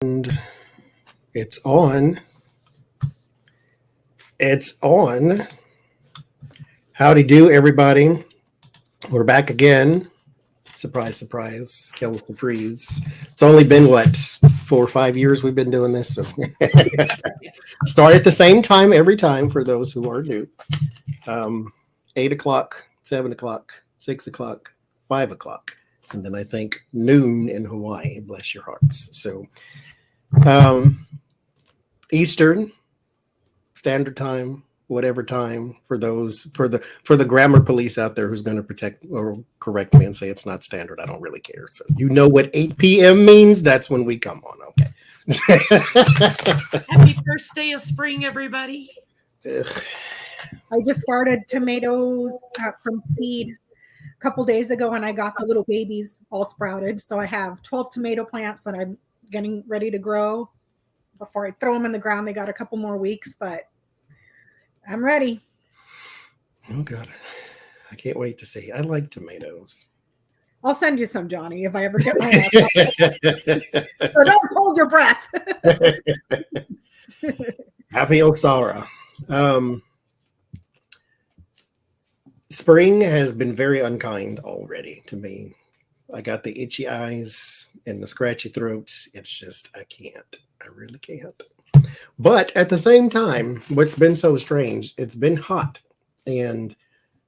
And it's on. It's on. Howdy do, everybody. We're back again. Surprise, surprise. Kills the freeze. It's only been, 4 or 5 years we've been doing this. So start at the same time every time for those who are new. 8 o'clock, 7 o'clock, 6 o'clock, 5 o'clock. And then I think noon in Hawaii. Bless your hearts. So Eastern Standard Time, whatever time for those for the grammar police out there who's going to protect or correct me and say it's not standard. I don't really care. So you know what 8 p.m. means? That's when we come on. Okay. Happy first day of spring, everybody. I just started tomatoes from seed a couple days ago, and I got the little babies all sprouted. So I have 12 tomato plants that I'm getting ready to grow before I throw them in the ground. They got a couple more weeks, but I'm ready. Oh, God. I can't wait to see. I like tomatoes. I'll send you some, Johnny, if I ever get my hands. So don't hold your breath. Happy Ostara. Spring has been very unkind already to me. I got the itchy eyes and the scratchy throats. It's just, I can't. I really can't. But at the same time, what's been so strange, it's been hot. And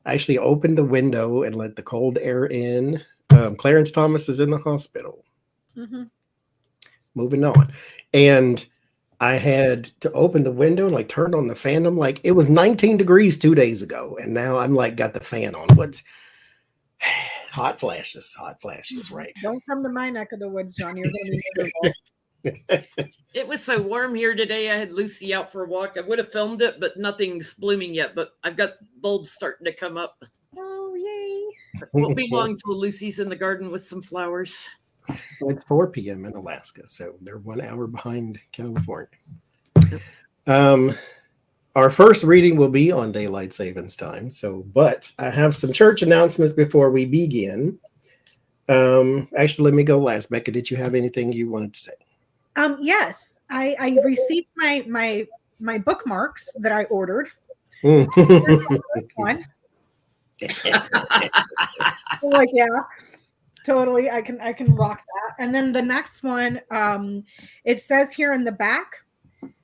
I actually opened the window and let the cold air in. Clarence Thomas is in the hospital. Mm-hmm. Moving on. And I had to open the window and turn on the fan. I'm like, it was 19 degrees 2 days ago. And now I'm got the fan on. What's hot flashes, right? Don't come to my neck of the woods, John. You're going to be miserable. It was so warm here today. I had Lucy out for a walk. I would have filmed it, but nothing's blooming yet. But I've got bulbs starting to come up. Oh, yay. Won't be long till Lucy's in the garden with some flowers. It's 4 p.m. in Alaska, so they're 1 hour behind California. Our first reading will be on daylight savings time. But I have some church announcements before we begin. Actually, let me go last. Becca, did you have anything you wanted to say? Yes, I received my bookmarks that I ordered. One. Like, yeah. Totally, I can rock that. And then the next one, it says here in the back,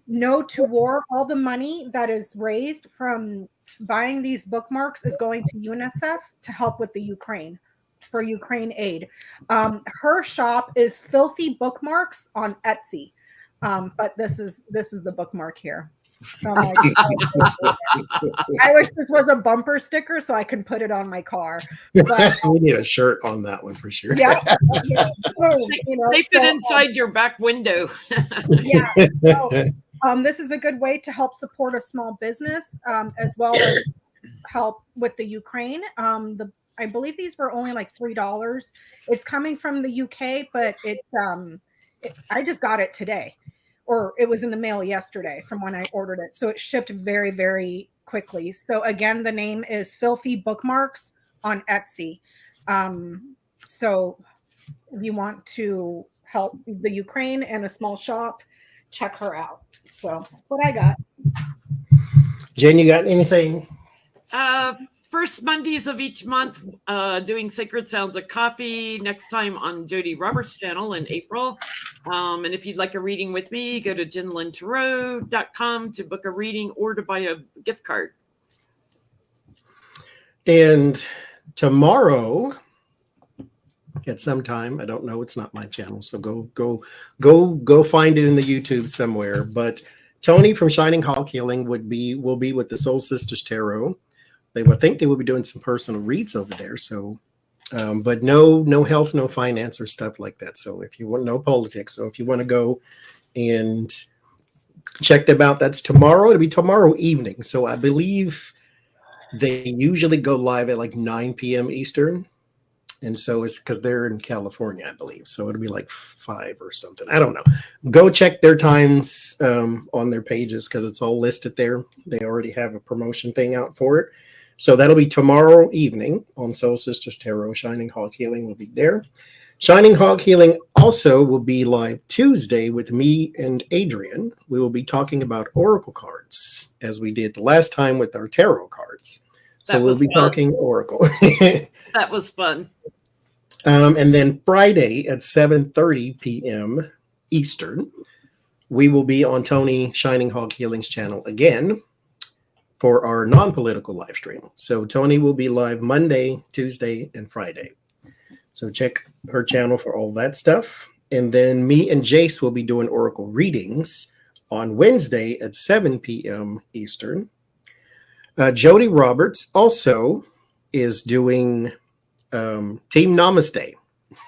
no to war. All the money that is raised from buying these bookmarks is going to UNICEF to help with the Ukraine, for Ukraine aid. Her shop is Filthy Bookmarks on Etsy, but this is the bookmark here. I wish this was a bumper sticker so I can put it on my car. But, we need a shirt on that one for sure. Yeah, they fit inside your back window. Yeah. So, this is a good way to help support a small business, as well as help with the Ukraine. I believe these were only $3. It's coming from the UK, but I just got it today. Or it was in the mail yesterday from when I ordered it. So it shipped very, very quickly. So again, the name is Filthy Bookmarks on Etsy. So if you want to help the Ukraine and a small shop, check her out. So that's what I got. Jen, you got anything? First Mondays of each month, doing Sacred Sounds of Coffee. Next time on Jody Roberts' channel in April. And if you'd like a reading with me, go to JenLynTarot.com to book a reading or to buy a gift card. And tomorrow, at some time, I don't know, it's not my channel, so go find it in the YouTube somewhere. But Tony from Shining Hawk Healing will be with the Soul Sisters Tarot. They would think they will be doing some personal reads over there. So, but no health, no finance or stuff like that. So if you want, no politics. So if you want to go and check them out, that's tomorrow. It'll be tomorrow evening. So I believe they usually go live at 9 p.m. Eastern. And so it's because they're in California, I believe. So it'll be 5 or something. I don't know. Go check their times on their pages because it's all listed there. They already have a promotion thing out for it. So that'll be tomorrow evening on Soul Sisters Tarot. Shining Hawk Healing will be there. Shining Hawk Healing Also, we'll be live Tuesday with me and Adrian. We will be talking about Oracle cards as we did the last time with our tarot cards. So we'll be talking Oracle. That was fun. And then Friday at 7:30 p.m. Eastern, we will be on Tony Shining Hog Healing's channel again for our non-political live stream. So Tony will be live Monday, Tuesday, and Friday. So check her channel for all that stuff. And then me and Jace will be doing Oracle readings on Wednesday at 7 p.m. Eastern. Jody Roberts also is doing Team Namaste.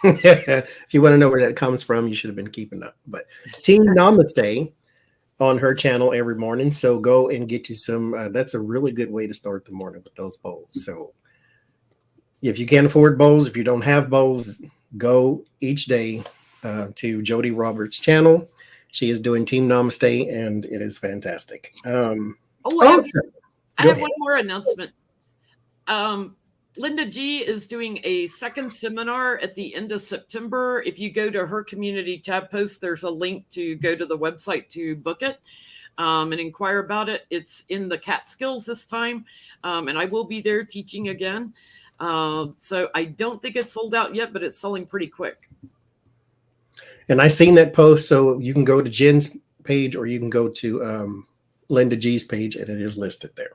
If you want to know where that comes from, you should have been keeping up. But Team Namaste on her channel every morning. So go and get you some. That's a really good way to start the morning with those bowls. So if you can't afford bowls, if you don't have bowls, go each day to Jody Roberts' channel. She is doing Team Namaste, and it is fantastic. I have one more announcement. Linda G is doing a second seminar at the end of September. If you go to her community tab post, there's a link to go to the website to book it and inquire about it. It's in the Catskills this time, and I will be there teaching again. So I don't think it's sold out yet, but it's selling pretty quick. And I seen that post, so you can go to Jen's page or you can go to Linda G's page, and it is listed there.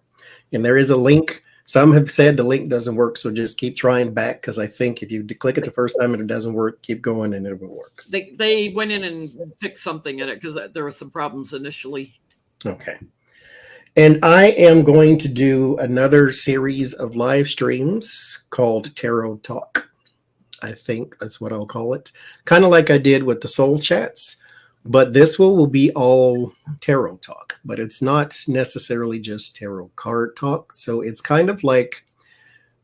And there is a link. Some have said the link doesn't work, so just keep trying back, because I think if you click it the first time and it doesn't work, keep going and it will work. They went in and fixed something in it because there were some problems initially. Okay. And I am going to do another series of live streams called Tarot Talk. I think that's what I'll call it. Kind of like I did with the Soul Chats. But this will be all tarot talk, but it's not necessarily just tarot card talk. So it's kind of like,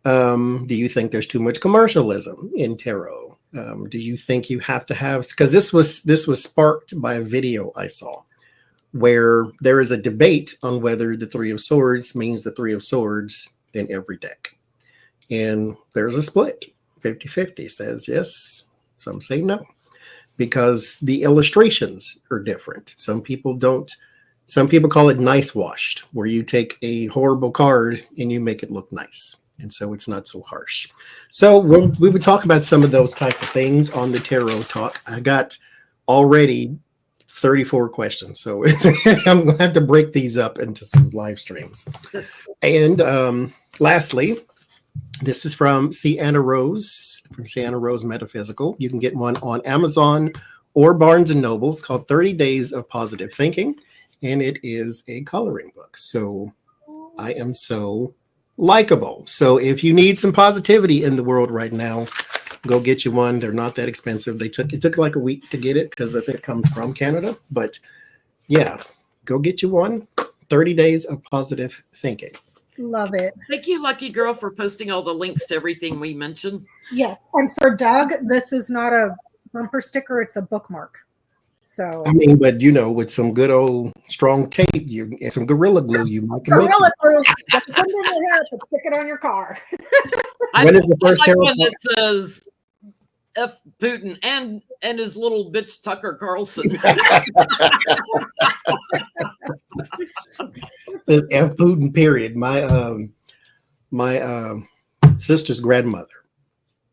do you think there's too much commercialism in tarot? Do you think you have to have, because this was sparked by a video I saw where there is a debate on whether the Three of Swords means the Three of Swords in every deck. And there's a split. 50-50 says yes. Some say no. Because the illustrations are different. Some people call it nice washed, where you take a horrible card and you make it look nice. And so it's not so harsh. So we would talk about some of those type of things on the Tarot Talk. I got already 34 questions. So I'm going to have to break these up into some live streams. And lastly, this is from Sienna Rose, from Sienna Rose Metaphysical. You can get one on Amazon or Barnes & Noble. It's called 30 Days of Positive Thinking, and it is a coloring book. So I am so likable. So if you need some positivity in the world right now, go get you one. They're not that expensive. It took like a week to get it because I think it comes from Canada. But yeah, go get you one. 30 Days of Positive Thinking. Love it. Thank you, Lucky Girl, for posting all the links to everything we mentioned. Yes. And for Doug, this is not a bumper sticker, it's a bookmark. So I mean, but with some good old strong tape, and some Gorilla Glue, you might can make Gorilla Glue, put it in your hair and stick it on your car. When is the first like one that says F Putin and his little bitch Tucker Carlson. Says F Putin, period. My sister's grandmother,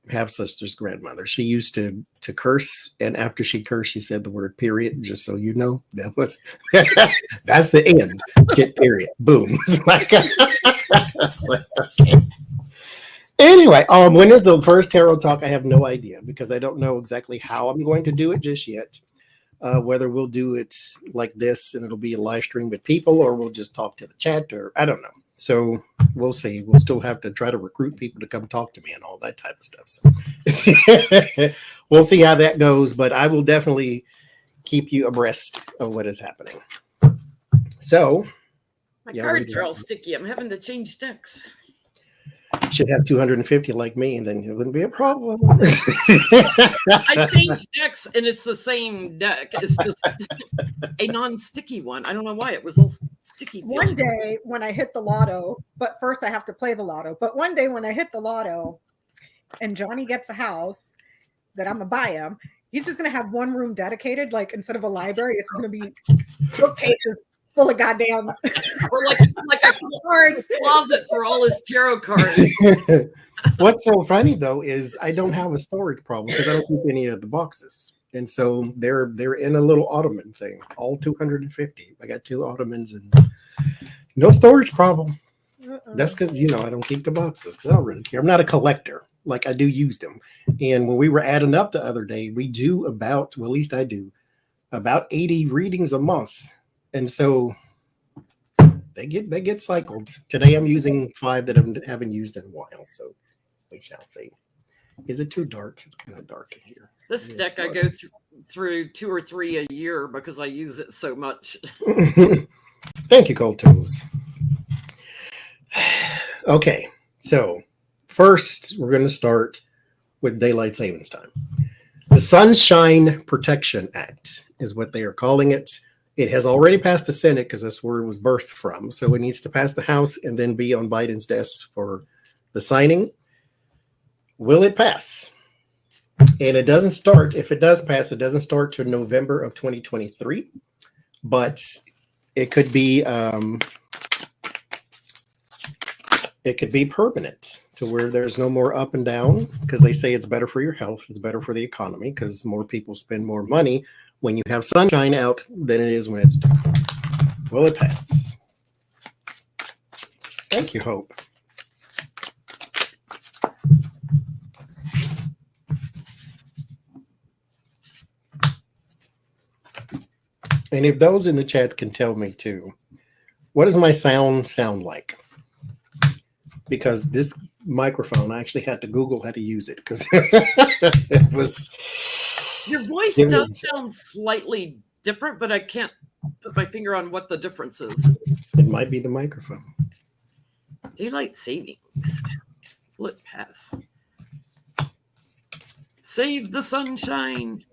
half sister's grandmother, she used to curse, and after she cursed, she said the word period, just so you know. That was that's the end. Get period. Boom. Anyway, when is the first Tarot Talk? I have no idea, because I don't know exactly how I'm going to do it just yet. Whether we'll do it like this and it'll be a live stream with people, or we'll just talk to the chat, or I don't know. So we'll see. We'll still have to try to recruit people to come talk to me and all that type of stuff. So we'll see how that goes, but I will definitely keep you abreast of what is happening. So my cards are all sticky. I'm having to change decks. Should have 250 like me, and then it wouldn't be a problem. I changed decks, and it's the same deck. It's just a non-sticky one. I don't know why it was all sticky. One day when I hit the lotto, but first I have to play the lotto. But one day when I hit the lotto, and Johnny gets a house that I'm gonna buy him, He's just going to have one room dedicated, like instead of a library, it's going to be bookcases full of goddamn Or like a cards. closet for all his tarot cards. What's so funny though is I don't have a storage problem because I don't keep any of the boxes, and so they're in a little ottoman thing, all 250. I got 2 ottomans and no storage problem. That's because I don't keep the boxes. I don't really care. I'm not a collector. Like I do use them, and when we were adding up the other day, we do about, well, at least I do, about 80 readings a month, and so they get cycled. Today I'm using 5 that I haven't used in a while, so we shall see. Is it too dark? It's kind of dark in here. This deck I go through 2 or 3 a year because I use it so much. Thank you, Cold Tools. Okay, so first we're going to start with daylight savings time. The Sunshine Protection Act is what they are calling it. It has already passed the Senate because that's where it was birthed from. So it needs to pass the House and then be on Biden's desk for the signing. Will it pass? And it doesn't start, if it does pass, it doesn't start till November of 2023. But it could be permanent to where there's no more up and down, because they say it's better for your health, it's better for the economy, because more people spend more money when you have sunshine out than it is when it's dark. Will it pass? Thank you, Hope. And if those in the chat can tell me too, what does my sound like? Because this microphone, I actually had to Google how to use it because it was. Your voice does sound slightly different, but I can't put my finger on what the difference is. It might be the microphone. Daylight savings. Will it pass? Save the sunshine.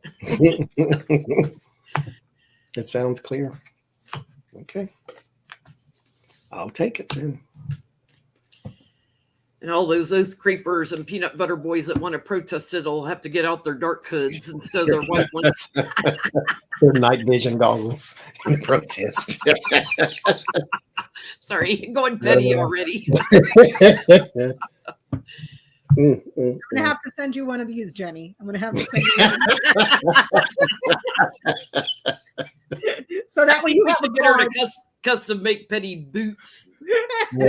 It sounds clear. Okay. I'll take it then. And all those oath creepers and peanut butter boys that want to protest it will have to get out their dark hoods instead of their white ones. Their night vision goggles and protest. Sorry, going petty already. I'm going to have to send you one of these, Jenny. I'm going to have to send you one. So that way you have to get her to custom make petty boots. We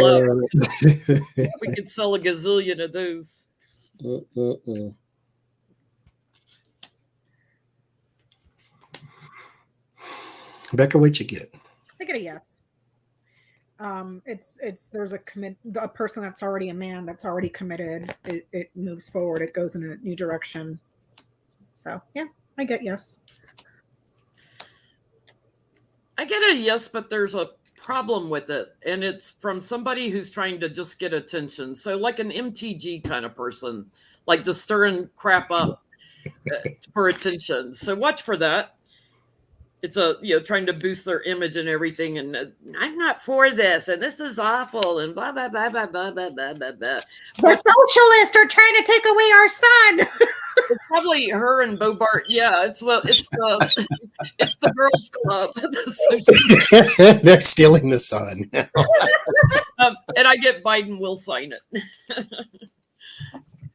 could sell a gazillion of those. Becca, what'd you get? I get a yes. There's a person that's already a man that's already committed. It moves forward. It goes in a new direction. So yeah, I get yes. I get a yes, but there's a problem with it, and it's from somebody who's trying to just get attention. So like an MTG kind of person, like just stirring crap up for attention. So watch for that. It's trying to boost their image and everything, and I'm not for this, and this is awful, and blah blah blah blah blah blah blah blah blah. The socialists are trying to take away our son. It's probably her and Bobart. Yeah, it's the girls' club. They're stealing the sun. And I get Biden will sign it.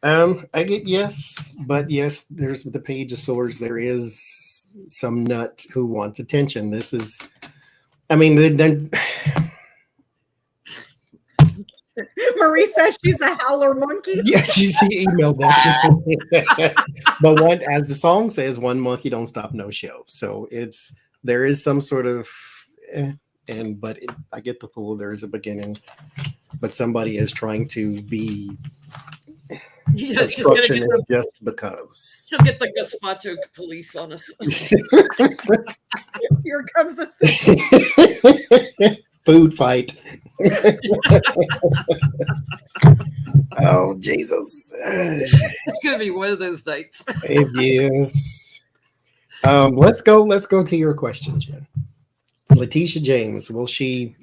I get yes, but yes, there's the Page of Swords. There is some nut who wants attention. This is, I mean, then Marie says she's a howler monkey. Yeah, she emailed that. But one, as the song says, one monkey don't stop no show. So there is some sort of, I get the fool. There is a beginning, but somebody is trying to be. Yeah, she's gonna get just because. She'll get the gazpacho police on us. Here comes the food fight. Oh Jesus! It's gonna be one of those nights. It is. Let's go to your question, Jen. Leticia James, will she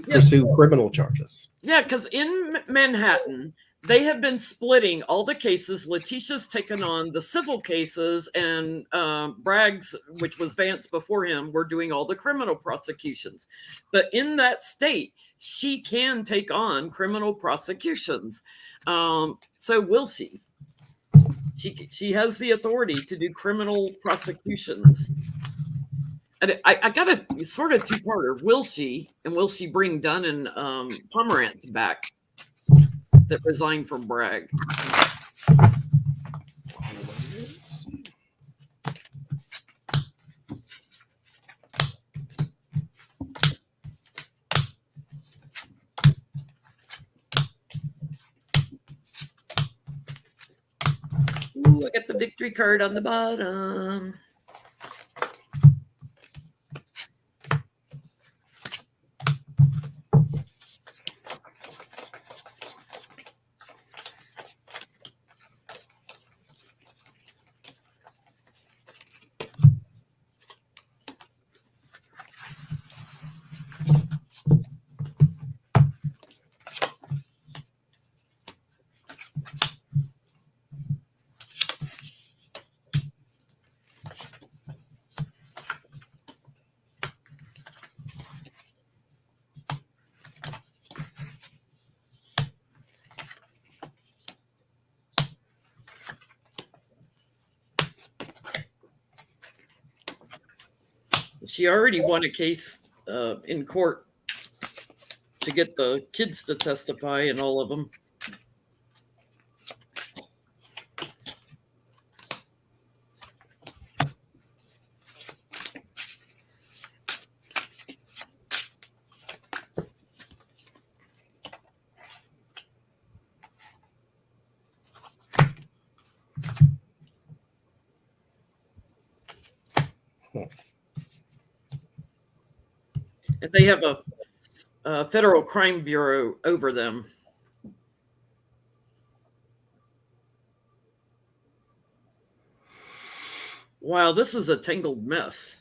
pursue criminal charges? Yeah, because in Manhattan, they have been splitting all the cases. Leticia's taken on the civil cases, and Bragg's, which was Vance before him, were doing all the criminal prosecutions. But in that state, she can take on criminal prosecutions. So will she? She has the authority to do criminal prosecutions. And I got a sort of two-parter. Will she? And will she bring Dunn and Pomerantz back that resigned from Bragg? Ooh, I got the victory card on the bottom. She already won a case in court to get the kids to testify and all of them. And they have a federal crime bureau over them. Wow, this is a tangled mess.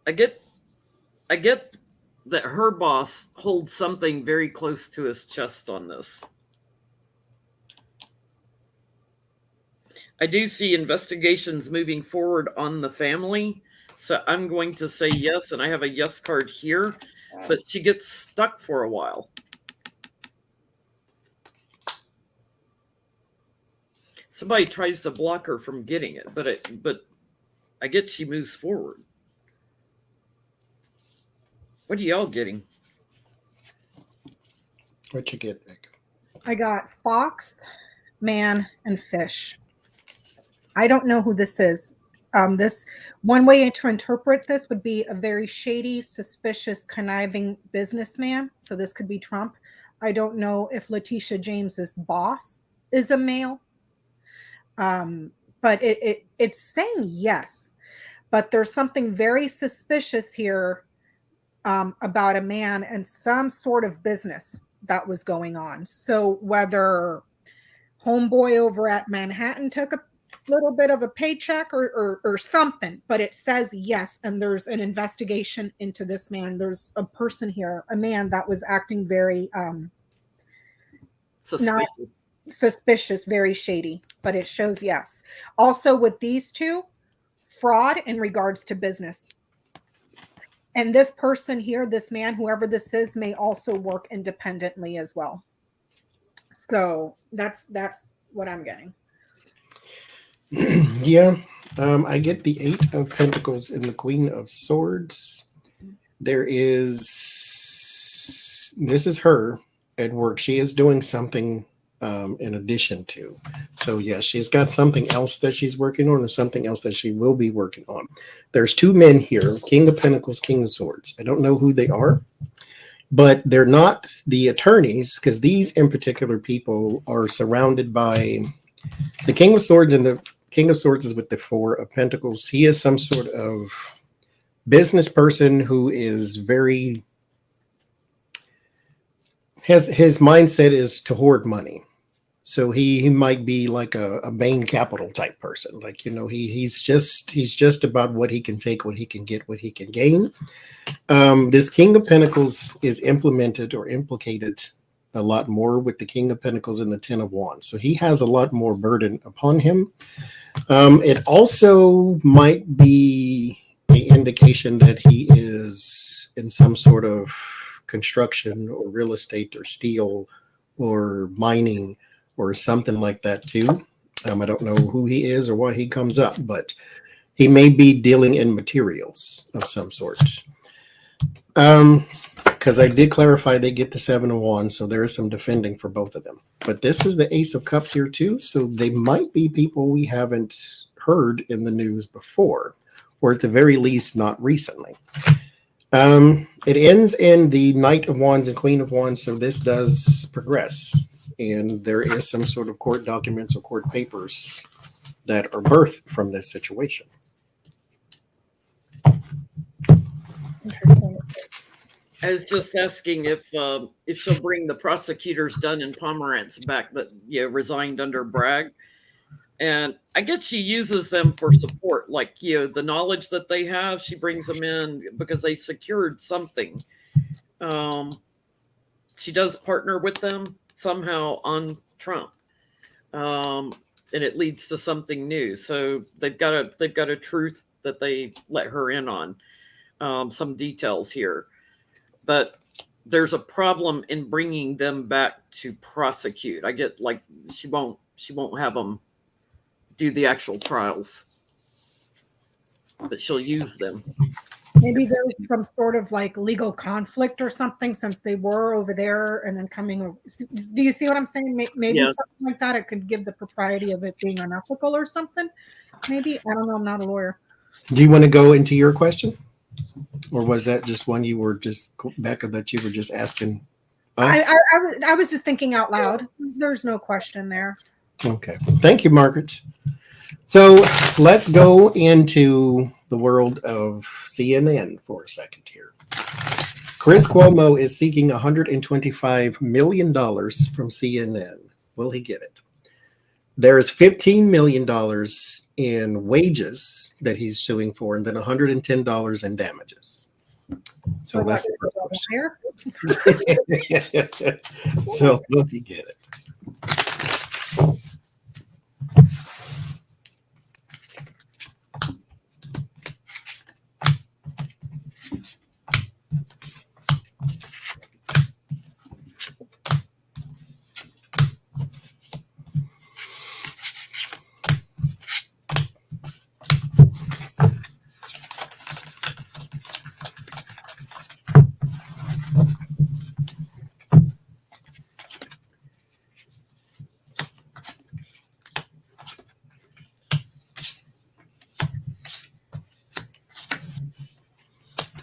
I get that her boss holds something very close to his chest on this. I do see investigations moving forward on the family, so I'm going to say yes, and I have a yes card here, but she gets stuck for a while. Somebody tries to block her from getting it, but I get she moves forward. What are y'all getting? What you get, Nick? I got fox, man, and fish. I don't know who this is. This one way to interpret this would be a very shady, suspicious, conniving businessman. So this could be Trump. I don't know if Leticia James's boss is a male. But it's saying yes. But there's something very suspicious here about a man and some sort of business that was going on. So whether homeboy over at Manhattan took a little bit of a paycheck or something, but it says yes, and there's an investigation into this man. There's a person here, a man that was acting very suspicious, very shady, but it shows yes. Also with these two, fraud in regards to business. And this person here, this man, whoever this is, may also work independently as well. So that's what I'm getting. Yeah, I get the 8 of Pentacles and the Queen of Swords. This is her at work. She is doing something in addition to. So yes, she's got something else that she's working on and something else that she will be working on. There's 2 men here, King of Pentacles, King of Swords. I don't know who they are, but they're not the attorneys, because these in particular people are surrounded by the King of Swords, and the King of Swords is with the 4 of Pentacles. He is some sort of business person who is very, his mindset is to hoard money. So he might be like a Bain Capital type person. Like, you know, he's just about what he can take, what he can get, what he can gain. This King of Pentacles is implemented or implicated a lot more with the King of Pentacles and the Ten of Wands. So he has a lot more burden upon him. It also might be an indication that he is in some sort of construction or real estate or steel or mining or something like that too. I don't know who he is or why he comes up, but he may be dealing in materials of some sort. Because I did clarify they get the Seven of Wands, so there is some defending for both of them. But this is the Ace of Cups here too, so they might be people we haven't heard in the news before, or at the very least not recently. It ends in the Knight of Wands and Queen of Wands, so this does progress, and there is some sort of court documents or court papers that are birthed from this situation. Interesting. I was just asking if she'll bring the prosecutors Dunn and Pomerantz back that resigned under Bragg, and I guess she uses them for support, like the knowledge that they have. She brings them in because they secured something. She does partner with them somehow on Trump, and it leads to something new. So they've got a truth that they let her in on, some details here. But there's a problem in bringing them back to prosecute. I get like she won't have them do the actual trials, but she'll use them. Maybe there's some sort of like legal conflict or something since they were over there and then coming over. Do you see what I'm saying? Maybe Yeah. something like that. It could give the propriety of it being unethical or something. Maybe. I don't know. I'm not a lawyer. Do you want to go into your question? Or was that just one you were just, Becca, that you were just asking us? I was just thinking out loud. There's no question there. Okay. Thank you, Margaret. So let's go into the world of CNN for a second here. Chris Cuomo is seeking $125 million from CNN. Will he get it? There's $15 million in wages that he's suing for, and then $110 in damages. So that's the first question. So will he get it?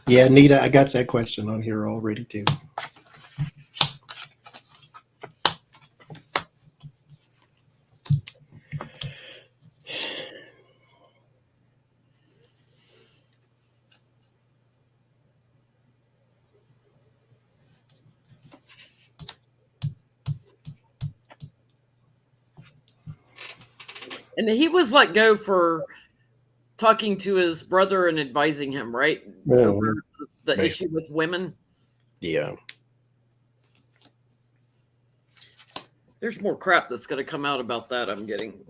Yeah, Nita, I got that question on here already too. And he was let go for talking to his brother and advising him, right? Well, Over the right. issue with women. Yeah. There's more crap that's going to come out about that, I'm getting.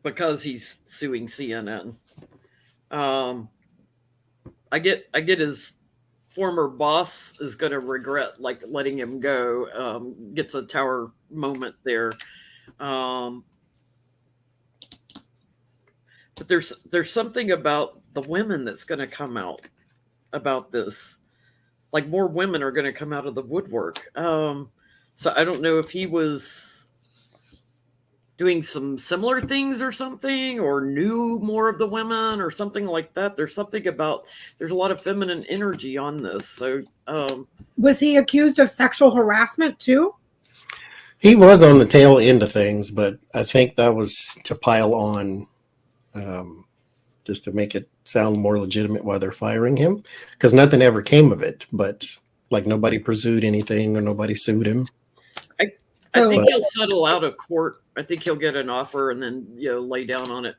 Because he's suing CNN. I get his former boss is going to regret like letting him go. Gets a tower moment there. But there's something about the women that's going to come out about this. Like more women are going to come out of the woodwork. So I don't know if he was doing some similar things or something, or knew more of the women or something like that. There's something about, there's a lot of feminine energy on this. So Was he accused of sexual harassment too? He was on the tail end of things, but I think that was to pile on just to make it sound more legitimate why they're firing him, because nothing ever came of it. But like nobody pursued anything or nobody sued him. I So- think he'll settle out of court. I think he'll get an offer and then lay down on it.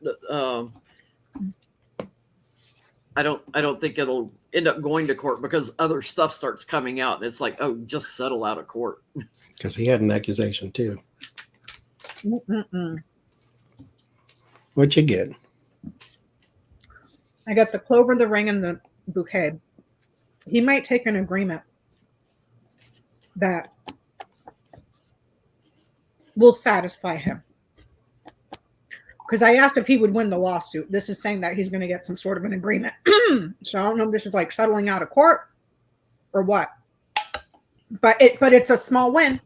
I don't think it'll end up going to court because other stuff starts coming out. And it's like, oh, just settle out of court. Because he had an accusation too. Mm-mm-mm. What you get? I got the clover, the ring, and the bouquet. He might take an agreement that will satisfy him. Because I asked if he would win the lawsuit. This is saying that he's going to get some sort of an agreement. So I don't know if this is like settling out of court or what. But it's a small win.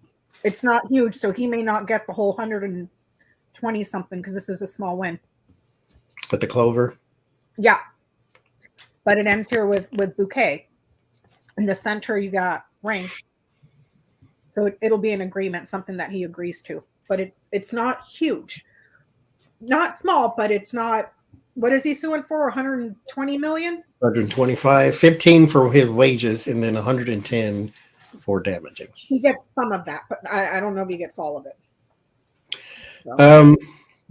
It's not huge, so he may not get the whole 120 something because this is a small win. With the clover? Yeah. But it ends here with bouquet. In the center, you got ring. So it'll be an agreement, something that he agrees to. But it's not huge. Not small, but it's not. What is he suing for? 120 million? 125, 15 for his wages, and then 110 for damages. He gets some of that, but I don't know if he gets all of it. So.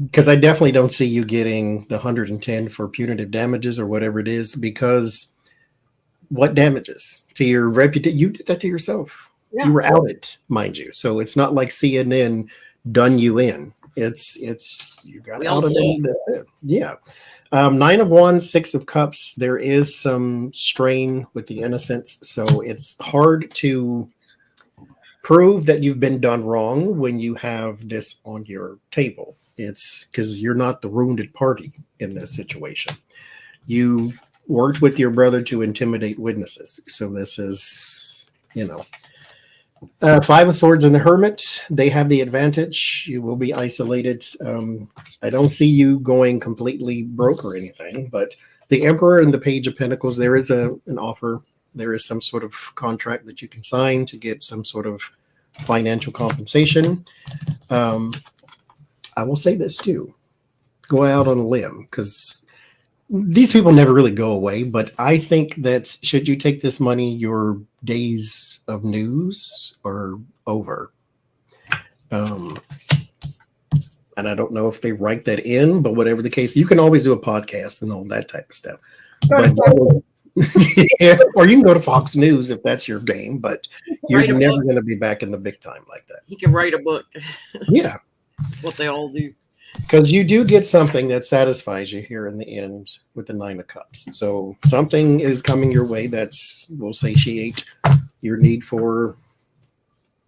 Because I definitely don't see you getting the 110 for punitive damages or whatever it is, because what damages to your reputation? You did that to yourself. Yeah. You were outed, mind you. So it's not like CNN done you in. It's you got outed and that's it. Yeah. 9 of Wands, 6 of Cups. There is some strain with the innocence. So it's hard to prove that you've been done wrong when you have this on your table. It's because you're not the wounded party in this situation. You worked with your brother to intimidate witnesses. So this is, 5 of Swords and the Hermit. They have the advantage. You will be isolated. I don't see you going completely broke or anything, but the Emperor and the Page of Pentacles, there is an offer. There is some sort of contract that you can sign to get some sort of financial compensation. I will say this too. Go out on a limb, because these people never really go away. But I think that should you take this money, your days of news are over. And I don't know if they write that in, but whatever the case, you can always do a podcast and all that type of stuff. But, yeah, or you can go to Fox News if that's your game, but you're never going to be back in the big time like that. He can write a book. Yeah. That's what they all do. Because you do get something that satisfies you here in the end with the 9 of Cups. So something is coming your way that's will satiate your need for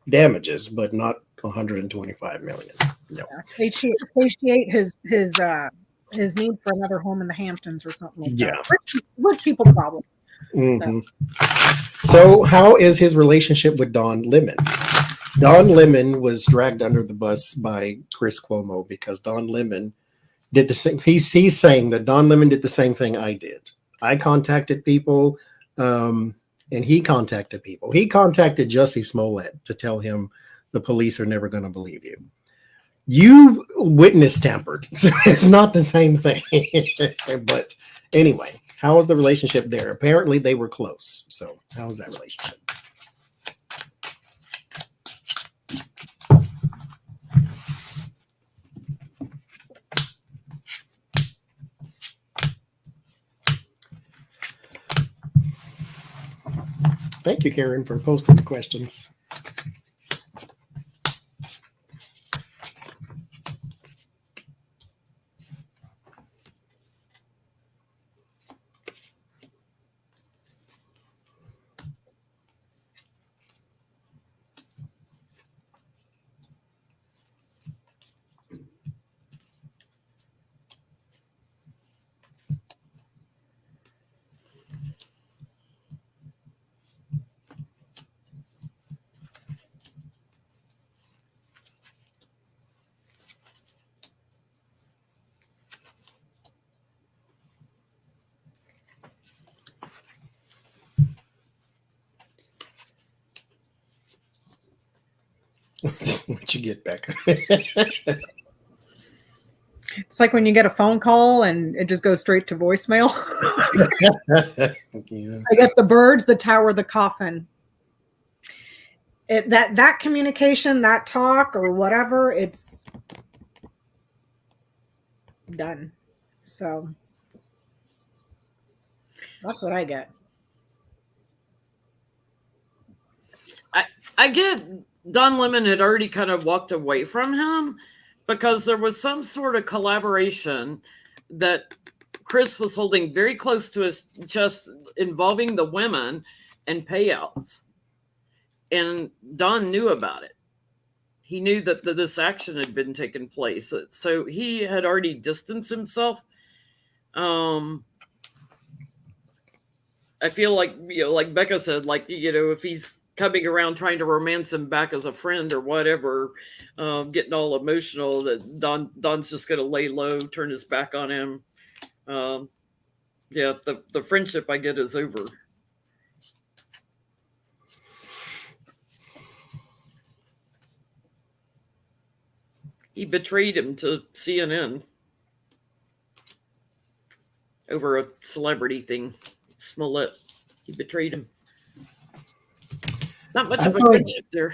damages, but not 125 million. No. Satiate his need for another home in the Hamptons or something like Yeah. that. Rich people problems. Mm-hmm. So how is his relationship with Don Lemon? Don Lemon was dragged under the bus by Chris Cuomo because Don Lemon did the same. He's saying that Don Lemon did the same thing I did. I contacted people, and he contacted people. He contacted Jussie Smollett to tell him the police are never going to believe you. You witness tampered. So it's not the same thing. But anyway, how is the relationship there? Apparently they were close. So how is that relationship? Thank you, Karen, for posting the questions. What you get, Becca? It's like when you get a phone call and it just goes straight to voicemail. Yeah. I get the birds, the tower, the coffin. that communication, that talk or whatever, it's done. So that's what I get. I get Don Lemon had already kind of walked away from him because there was some sort of collaboration that Chris was holding very close to his chest involving the women and payouts. And Don knew about it. He knew that this action had been taking place. So he had already distanced himself. I feel like, like Becca said, like, if he's coming around trying to romance him back as a friend or whatever, getting all emotional, that Don's just going to lay low, turn his back on him. The friendship I get is over. He betrayed him to CNN over a celebrity thing. Smollett, he betrayed him. Not much of a friendship there.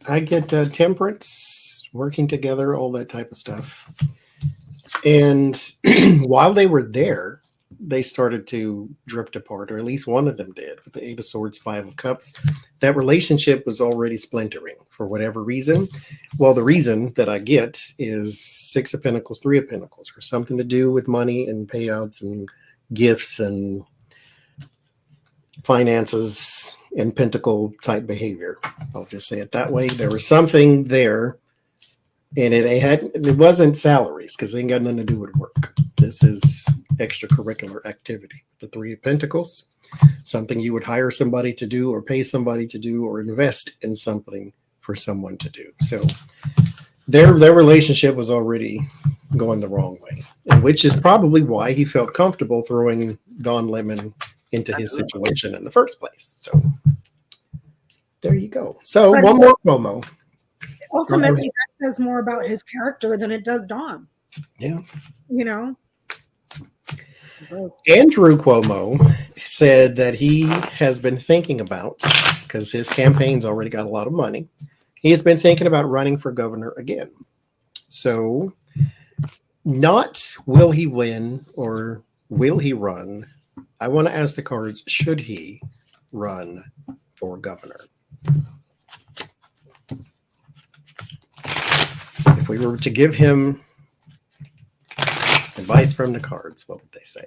I get temperance, working together, all that type of stuff. And while they were there, they started to drift apart, or at least one of them did, with the Eight of Swords, Five of Cups. That relationship was already splintering for whatever reason. Well, the reason that I get is Six of Pentacles, Three of Pentacles, or something to do with money and payouts and gifts and finances and pentacle type behavior. I'll just say it that way. There was something there, and it wasn't salaries, because they ain't got nothing to do with work. This is extracurricular activity. The Three of Pentacles, something you would hire somebody to do, or pay somebody to do, or invest in something for someone to do. So their relationship was already going the wrong way, and which is probably why he felt comfortable throwing Don Lemon into his situation in the first place. So there you go. So one more Cuomo. Ultimately, that says more about his character than it does Don. Yeah. Andrew Cuomo said that he has been thinking about, because his campaign's already got a lot of money, he has been thinking about running for governor again. So not will he win or will he run? I want to ask the cards, should he run for governor? If we were to give him advice from the cards, what would they say?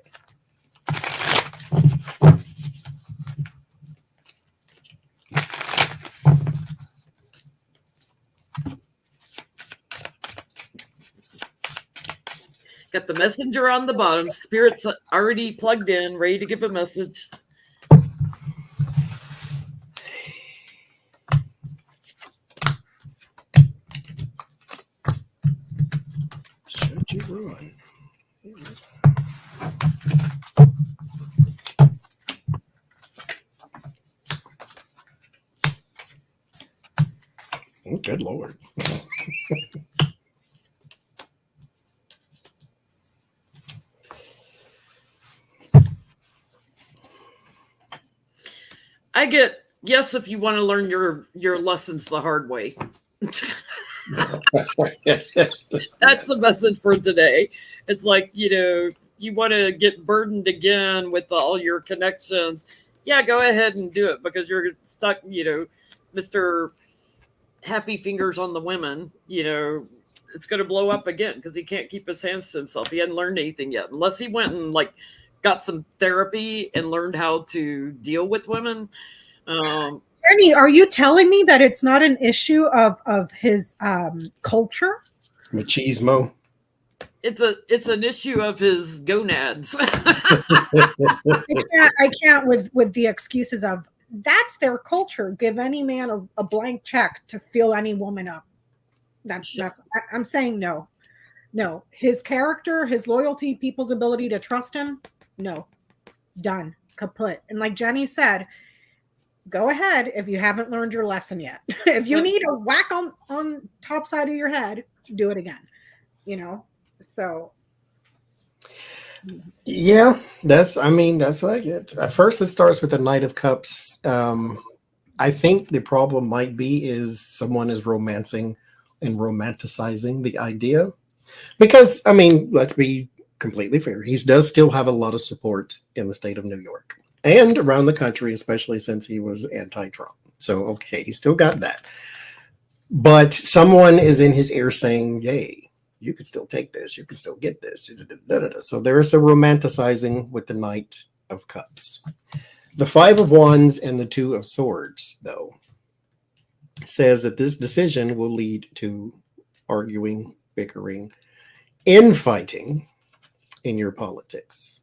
Got the messenger on the bottom. Spirit's already plugged in, ready to give a message. Should you run? Oh, good Lord. I get yes if you want to learn your lessons the hard way. That's the message for today. It's like, you want to get burdened again with all your connections. Yeah, go ahead and do it, because you're stuck, Mr. Happy Fingers on the women, it's going to blow up again because he can't keep his hands to himself. He hadn't learned anything yet, unless he went and got some therapy and learned how to deal with women. Jenny, are you telling me that it's not an issue of his culture? Machismo. It's an issue of his gonads. I can't with the excuses of that's their culture. Give any man a blank check to fill any woman up. That's not. I'm saying no. His character, his loyalty, people's ability to trust him. No, done, kaput. And like Jenny said, go ahead if you haven't learned your lesson yet. If you need a whack on top side of your head, do it again. So. Yeah, that's what I get. At first, it starts with the Knight of Cups. I think the problem might be is someone is romancing and romanticizing the idea. Because, I mean, let's be completely fair. He does still have a lot of support in the state of New York and around the country, especially since he was anti-Trump. So, okay, he still got that. But someone is in his ear saying, yay, you could still take this. You could still get this. So there is a romanticizing with the Knight of Cups. The Five of Wands and the Two of Swords, though, says that this decision will lead to arguing, bickering, infighting in your politics.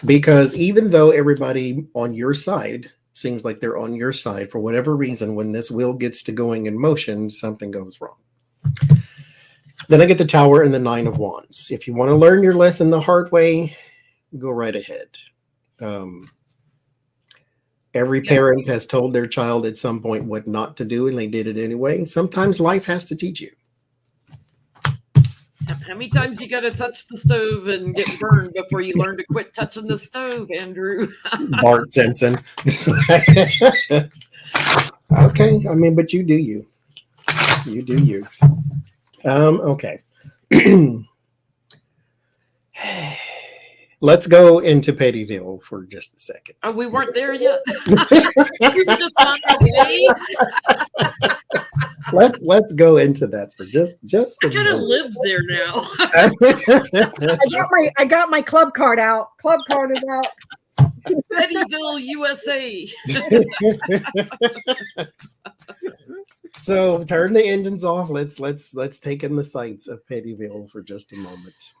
Because even though everybody on your side seems like they're on your side, for whatever reason, when this wheel gets to going in motion, something goes wrong. Then I get the Tower and the Nine of Wands. If you want to learn your lesson the hard way, go right ahead. Every parent has told their child at some point what not to do, and they did it anyway. Sometimes life has to teach you. How many times you got to touch the stove and get burned before you learn to quit touching the stove, Andrew? Bart Simpson. Okay, I mean, but you do you. You do you. Okay. Let's go into Pettyville for just a second. Oh, we weren't there yet. We were just on our way. Let's go into that for just I a gotta moment. live there now. I got my club card out. Club card is out. Pettyville, USA. So turn the engines off. Let's take in the sights of Pettyville for just a moment.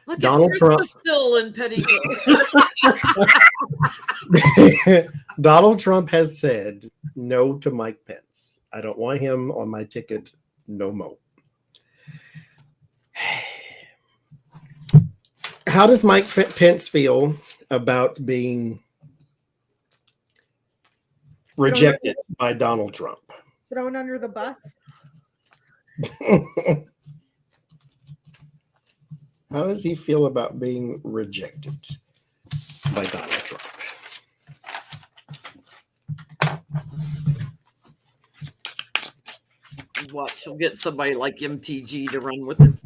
Look, Donald it's Trump. Christmas still in Pettyville. Donald Trump has said no to Mike Pence. I don't want him on my ticket no more. How does Mike Pence feel about being rejected by Donald Trump? Thrown under the bus. How does he feel about being rejected by Donald Trump? Watch, he'll get somebody like MTG to run with him.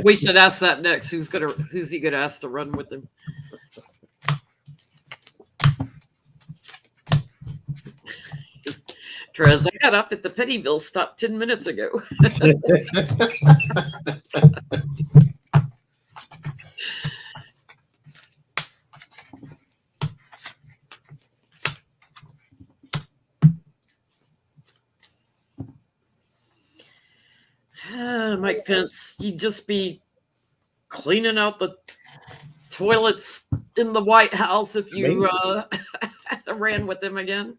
We should ask that next. Who's he gonna ask to run with him? Trez, I got off at the Pettyville stop 10 minutes ago. Mike Pence, you'd just be cleaning out the toilets in the White House if you ran with him again.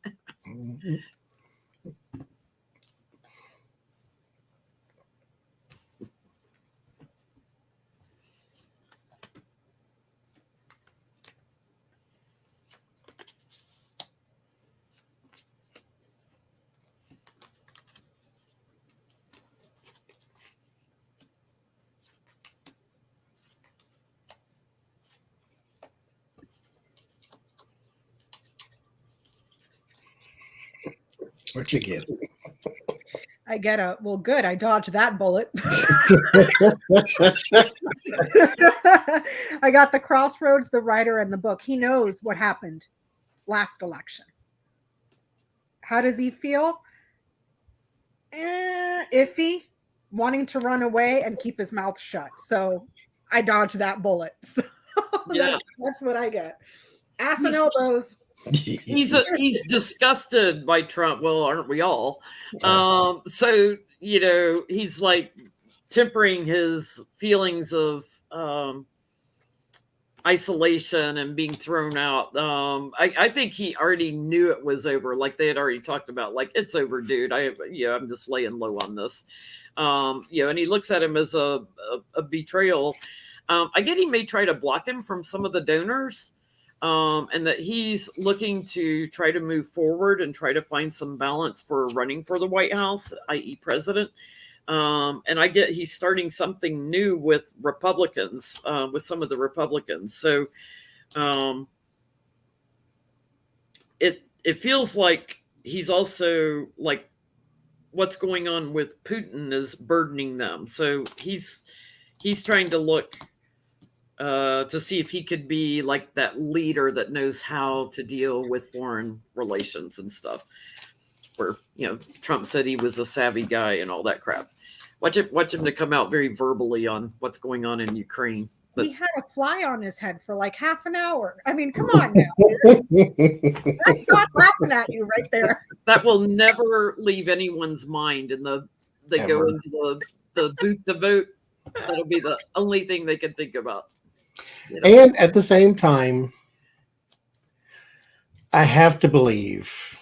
What you get? I get good. I dodged that bullet. I got the Crossroads, the writer, and the book. He knows what happened last election. How does he feel? Iffy, wanting to run away and keep his mouth shut. So I dodged that bullet. So Yeah. that's what I get. Ass and elbows. He's disgusted by Trump. Well, aren't we all? So he's like tempering his feelings of isolation and being thrown out. I think he already knew it was over. Like they had already talked about, like, it's over, dude. I'm just laying low on this. And he looks at him as a betrayal. I get he may try to block him from some of the donors. And that he's looking to try to move forward and try to find some balance for running for the White House, i.e. president. And I get he's starting something new with Republicans, with some of the Republicans. So it feels like he's also like what's going on with Putin is burdening them. So he's trying to look to see if he could be like that leader that knows how to deal with foreign relations and stuff. Where, you know, Trump said he was a savvy guy and all that crap. Watch him to come out very verbally on what's going on in Ukraine. He had a fly on his head for like half an hour. I mean, come on now. That's not laughing at you right there. That will never leave anyone's mind. And they go into the booth to vote. That'll be the only thing they can think about. You know? And at the same time, I have to believe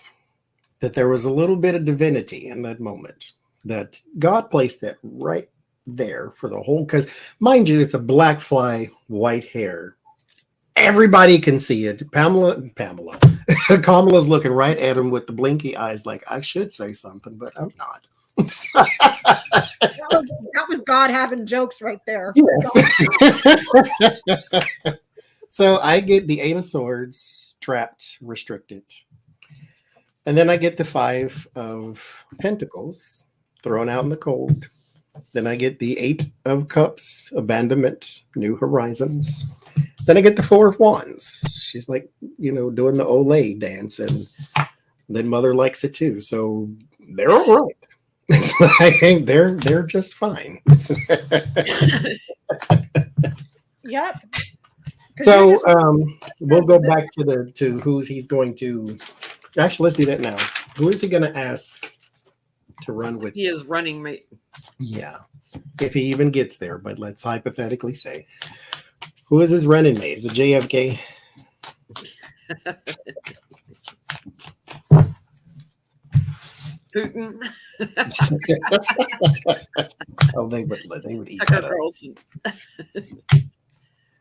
that there was a little bit of divinity in that moment, that God placed it right there for the whole, because mind you, it's a black fly, white hair. Everybody can see it. Kamala's looking right at him with the blinky eyes like, I should say something, but I'm not. that was God having jokes right there. Yes. So I get the 8 of Swords, trapped, restricted. And then I get the 5 of Pentacles, thrown out in the cold. Then I get the 8 of Cups, abandonment, new horizons. Then I get the 4 of Wands. She's like, you know, doing the Olay dance, and then Mother likes it too. So they're all right. I think they're just fine. Yep. So we'll go back to who he's going to. Actually, let's do that now. Who is he going to ask to run with? He is running mate. Yeah, if he even gets there. But let's hypothetically say, who is his running mate? Is it JFK? Putin. Oh, they would eat Tucker that up. Carlson.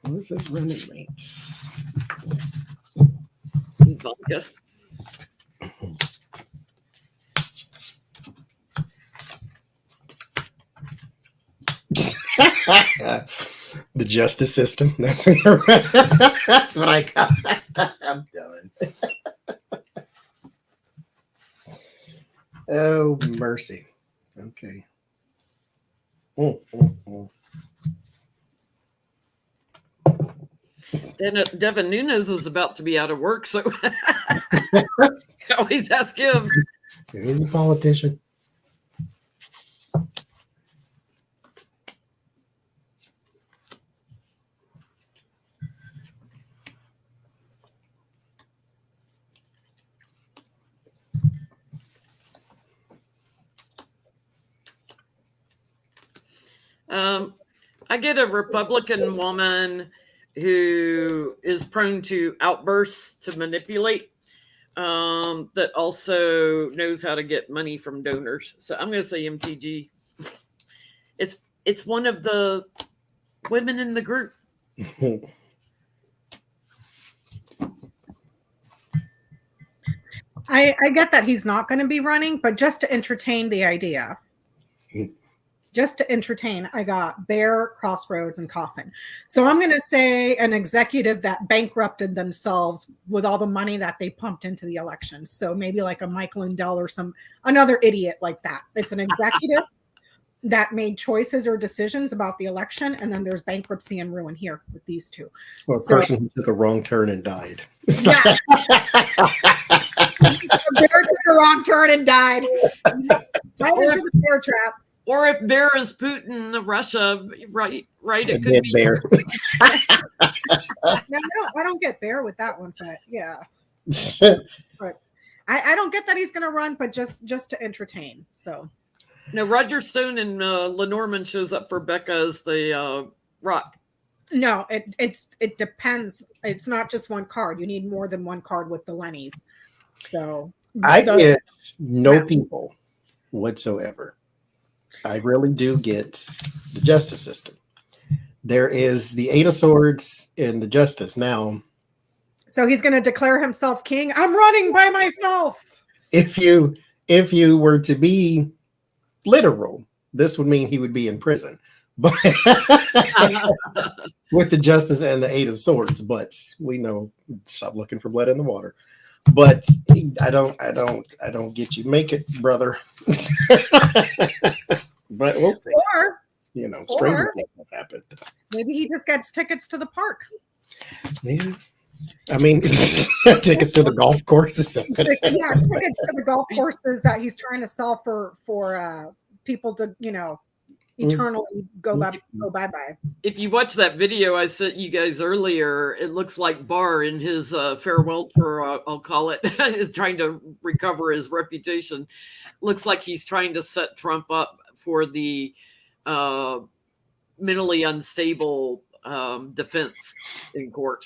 Who is his running mate? Ivanka. The justice system. That's what, that's what I got. I'm done. Oh, mercy. Okay. Devin Nunes is about to be out of work, so always ask him. He's a politician. I get a Republican woman who is prone to outbursts to manipulate, that also knows how to get money from donors. So I'm going to say MTG. It's one of the women in the group. I get that he's not going to be running, but just to entertain the idea. Just to entertain, I got Bear, Crossroads, and Coffin. So I'm going to say an executive that bankrupted themselves with all the money that they pumped into the election. So maybe like a Michael Lindell or another idiot like that. It's an executive that made choices or decisions about the election, and then there's bankruptcy and ruin here with these two. Or a person who took a wrong turn and died. Yeah. Bear took a wrong turn and died. Right into the bear trap. Or if Bear is Putin of Russia, right? It could be Bear. No, I don't get Bear with that one, but yeah. But I don't get that he's going to run, but just to entertain. So. No, Roger Stone and Lenormand shows up for Becca as the Rock. No, it depends. It's not just one card. You need more than one card with the Lennies. So I get no people whatsoever. I really do get the justice system. There is the 8 of Swords in the justice now. So he's going to declare himself king. I'm running by myself. If you were to be literal, this would mean he would be in prison. But with the justice and the 8 of Swords, but we know, stop looking for blood in the water. But I don't get you. Make it, brother. But we'll see. Or Stranger things have happened. maybe he just gets tickets to the park. Yeah. I mean, tickets to the golf courses. Yeah, tickets to the golf courses that he's trying to sell for people to, eternally go bye-bye. If you watch that video I sent you guys earlier, it looks like Barr in his farewell tour, I'll call it, is trying to recover his reputation. Looks like he's trying to set Trump up for the mentally unstable defense in court.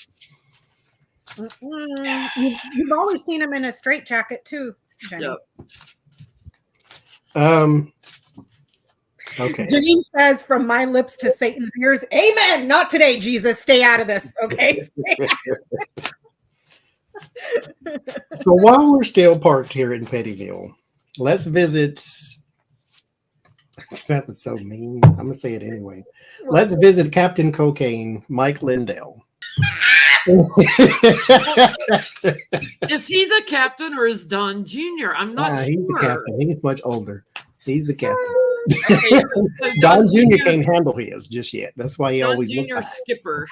You've always seen him in a straitjacket too, Jenny. Yeah. Okay. Janine says, "From my lips to Satan's ears, amen. Not today, Jesus. Stay out of this." Okay. So while we're still parked here in Pettyville, let's visit. That was so mean. I'm gonna say it anyway. Let's visit Captain Cocaine, Mike Lindell. Is he the captain or is Don Jr.? I'm not sure. He's the captain. He's much older. He's the captain. Okay, so Don Jr. can't handle his just yet. That's why he Don always Jr. looks like skipper.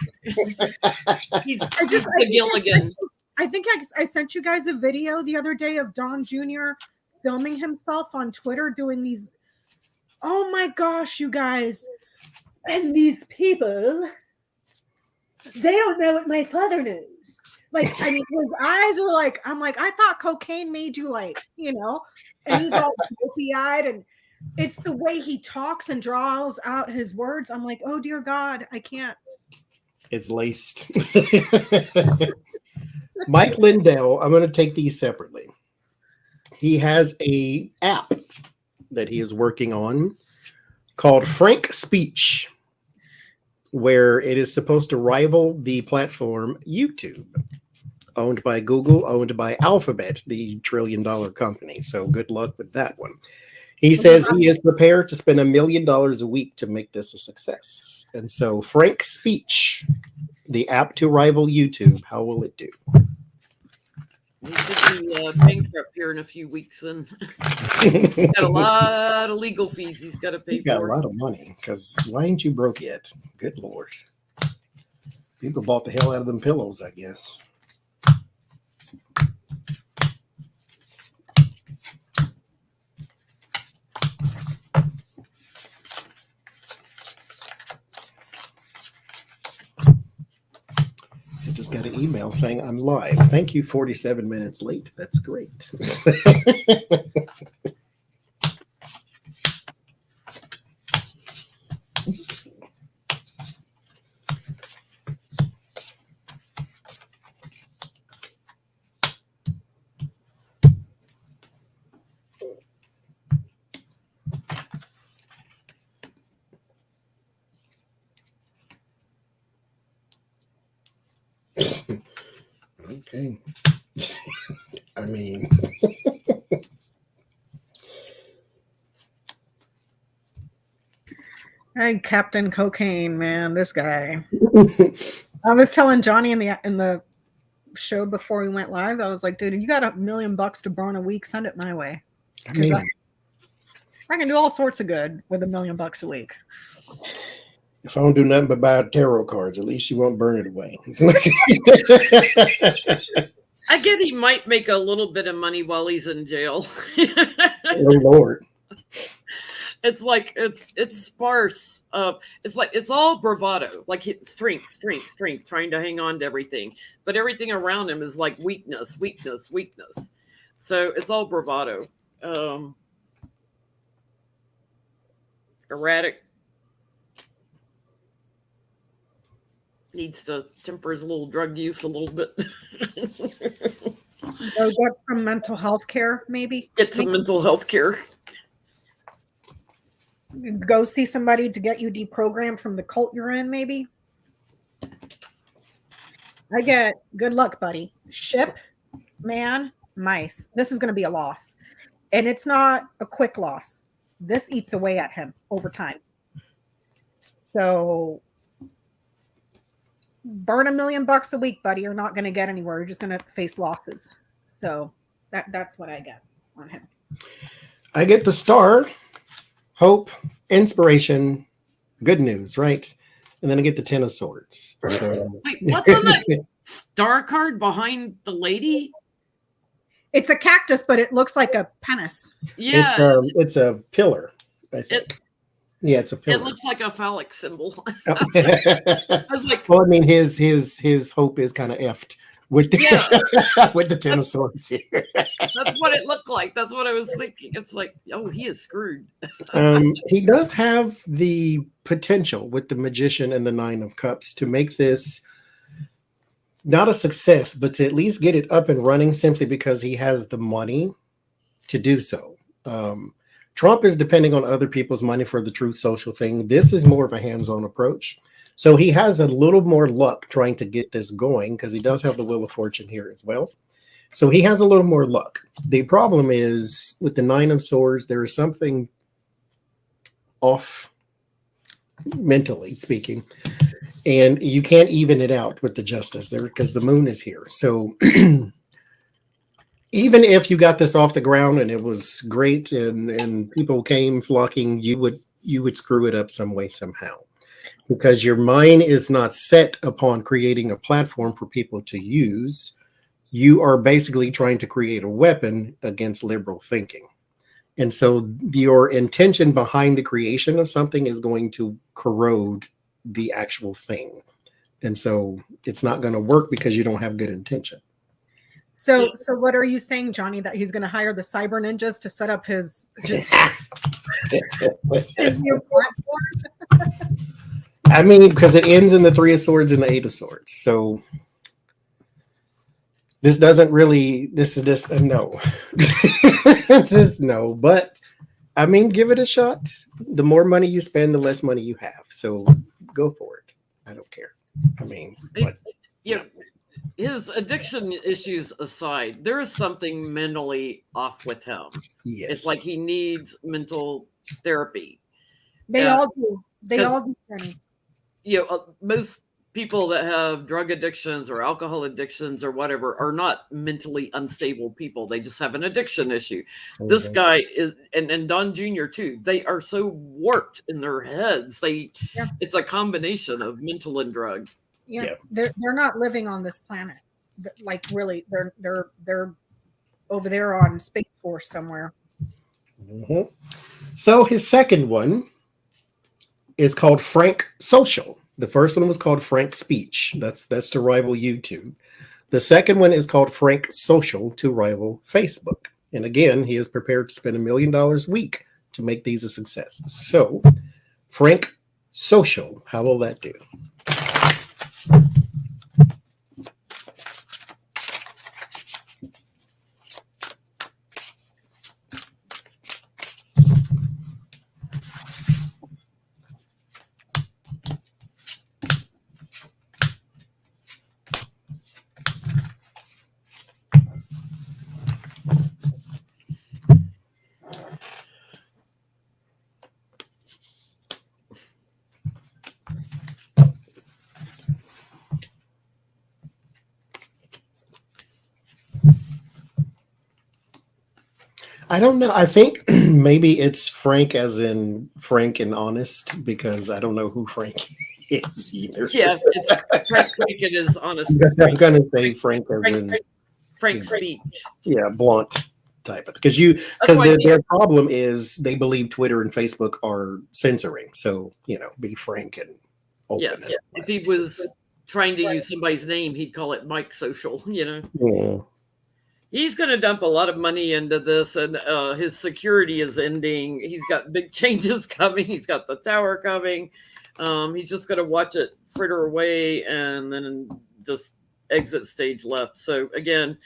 He's the Gilligan. I think I sent you guys a video the other day of Don Jr. filming himself on Twitter doing these. Oh my gosh, you guys. And these people, they don't know what my father knows. Like, I mean, his eyes were like, I'm like, I thought cocaine made you like, and he's all goopy-eyed, and it's the way he talks and draws out his words. I'm like, oh dear God, I can't. it's laced. Mike Lindell, I'm going to take these separately. He has a app that he is working on called Frank Speech, where it is supposed to rival the platform YouTube, owned by Google, owned by Alphabet, the trillion-dollar company. So good luck with that one. He says he is prepared to spend $1 million a week to make this a success. And so Frank Speech, the app to rival YouTube, how will it do? He should be bankrupt here in a few weeks, and he's got a lot of legal fees he's got to pay He's got for. a lot of money, because why ain't you broke yet? Good Lord. People bought the hell out of them pillows, I guess. I just got an email saying I'm live. Thank you, 47 minutes late. That's great. Okay. I mean, And Captain Cocaine, man, this guy. I was telling Johnny in the show before we went live, I was like, dude, you got $1 million to burn a week, send it my way. I mean, I can do all sorts of good with $1 million a week. if I don't do nothing but buy tarot cards, at least you won't burn it away. I get he might make a little bit of money while he's in jail. Oh Lord. It's like it's sparse. It's like it's all bravado, like strength, trying to hang on to everything, but everything around him is like weakness. So it's all bravado, erratic. Needs to temper his little drug use a little bit. Go get some mental health care, maybe. Get some mental health care. Go see somebody to get you deprogrammed from the cult you're in, maybe. I get good luck, buddy. Ship, man, mice. This is going to be a loss. And it's not a quick loss. This eats away at him over time. So burn $1 million a week, buddy. You're not going to get anywhere. You're just going to face losses. So that's what I get on him. I get the star, hope, inspiration, good news, right? And then I get the 10 of swords. So Wait, what's on that star card behind the lady? It's a cactus, but it looks like a penis. Yeah, it's a pillar, I think. Yeah, it's a pillar. It looks like a phallic symbol. I was like, well, I mean, his hope is kind of effed with the with the 10 of swords here. That's what it looked like. That's what I was thinking. It's like, oh, he is screwed. He does have the potential with the magician and the 9 of cups to make this not a success, but to at least get it up and running simply because he has the money to do so. Trump is depending on other people's money for the Truth Social thing. This is more of a hands-on approach. So he has a little more luck trying to get this going because he does have the Wheel of Fortune here as well. So he has a little more luck. The problem is with the 9 of Swords, there is something off mentally speaking. And you can't even it out with the Justice there because the moon is here. So even if you got this off the ground and it was great and people came flocking, you would screw it up some way, somehow. Because your mind is not set upon creating a platform for people to use. You are basically trying to create a weapon against liberal thinking. And so your intention behind the creation of something is going to corrode the actual thing. And so it's not going to work because you don't have good intention. So what are you saying, Johnny, that he's going to hire the cyber ninjas to set up his new platform? I mean, because it ends in the 3 of Swords and the 8 of Swords. So this doesn't really, this is just a no. Just no. But I mean, give it a shot. The more money you spend, the less money you have. So go for it. I don't care. I mean, but, yeah. His addiction issues aside, there is something mentally off with him. yes. It's like he needs mental therapy. They all do. They all do, Penny. You know, most people that have drug addictions or alcohol addictions or whatever are not mentally unstable people. They just have an addiction issue. Okay. This guy is, and Don Jr. too, they are so warped in their heads. It's a combination of mental and drug. Yeah. They're not living on this planet. Like really, they're over there on Space Force somewhere. Mm-hmm. So his second one is called Frank Social. The first one was called Frank Speech. That's to rival YouTube. The second one is called Frank Social to rival Facebook. And again, he is prepared to spend $1 million a week to make these a success. So Frank Social, how will that do? I don't know. I think maybe it's Frank as in frank and honest, because I don't know who Frank is either. Yeah, it's Frank and his honest. I'm going to say Frank as in Frank Speech. Yeah, blunt type of, because their problem is they believe Twitter and Facebook are censoring. So, be frank and open. Yeah. If he was trying to use somebody's name, he'd call it Mike Social, Yeah. He's going to dump a lot of money into this, and his security is ending. He's got big changes coming. He's got the tower coming. He's just going to watch it fritter away and then just exit stage left. So, again,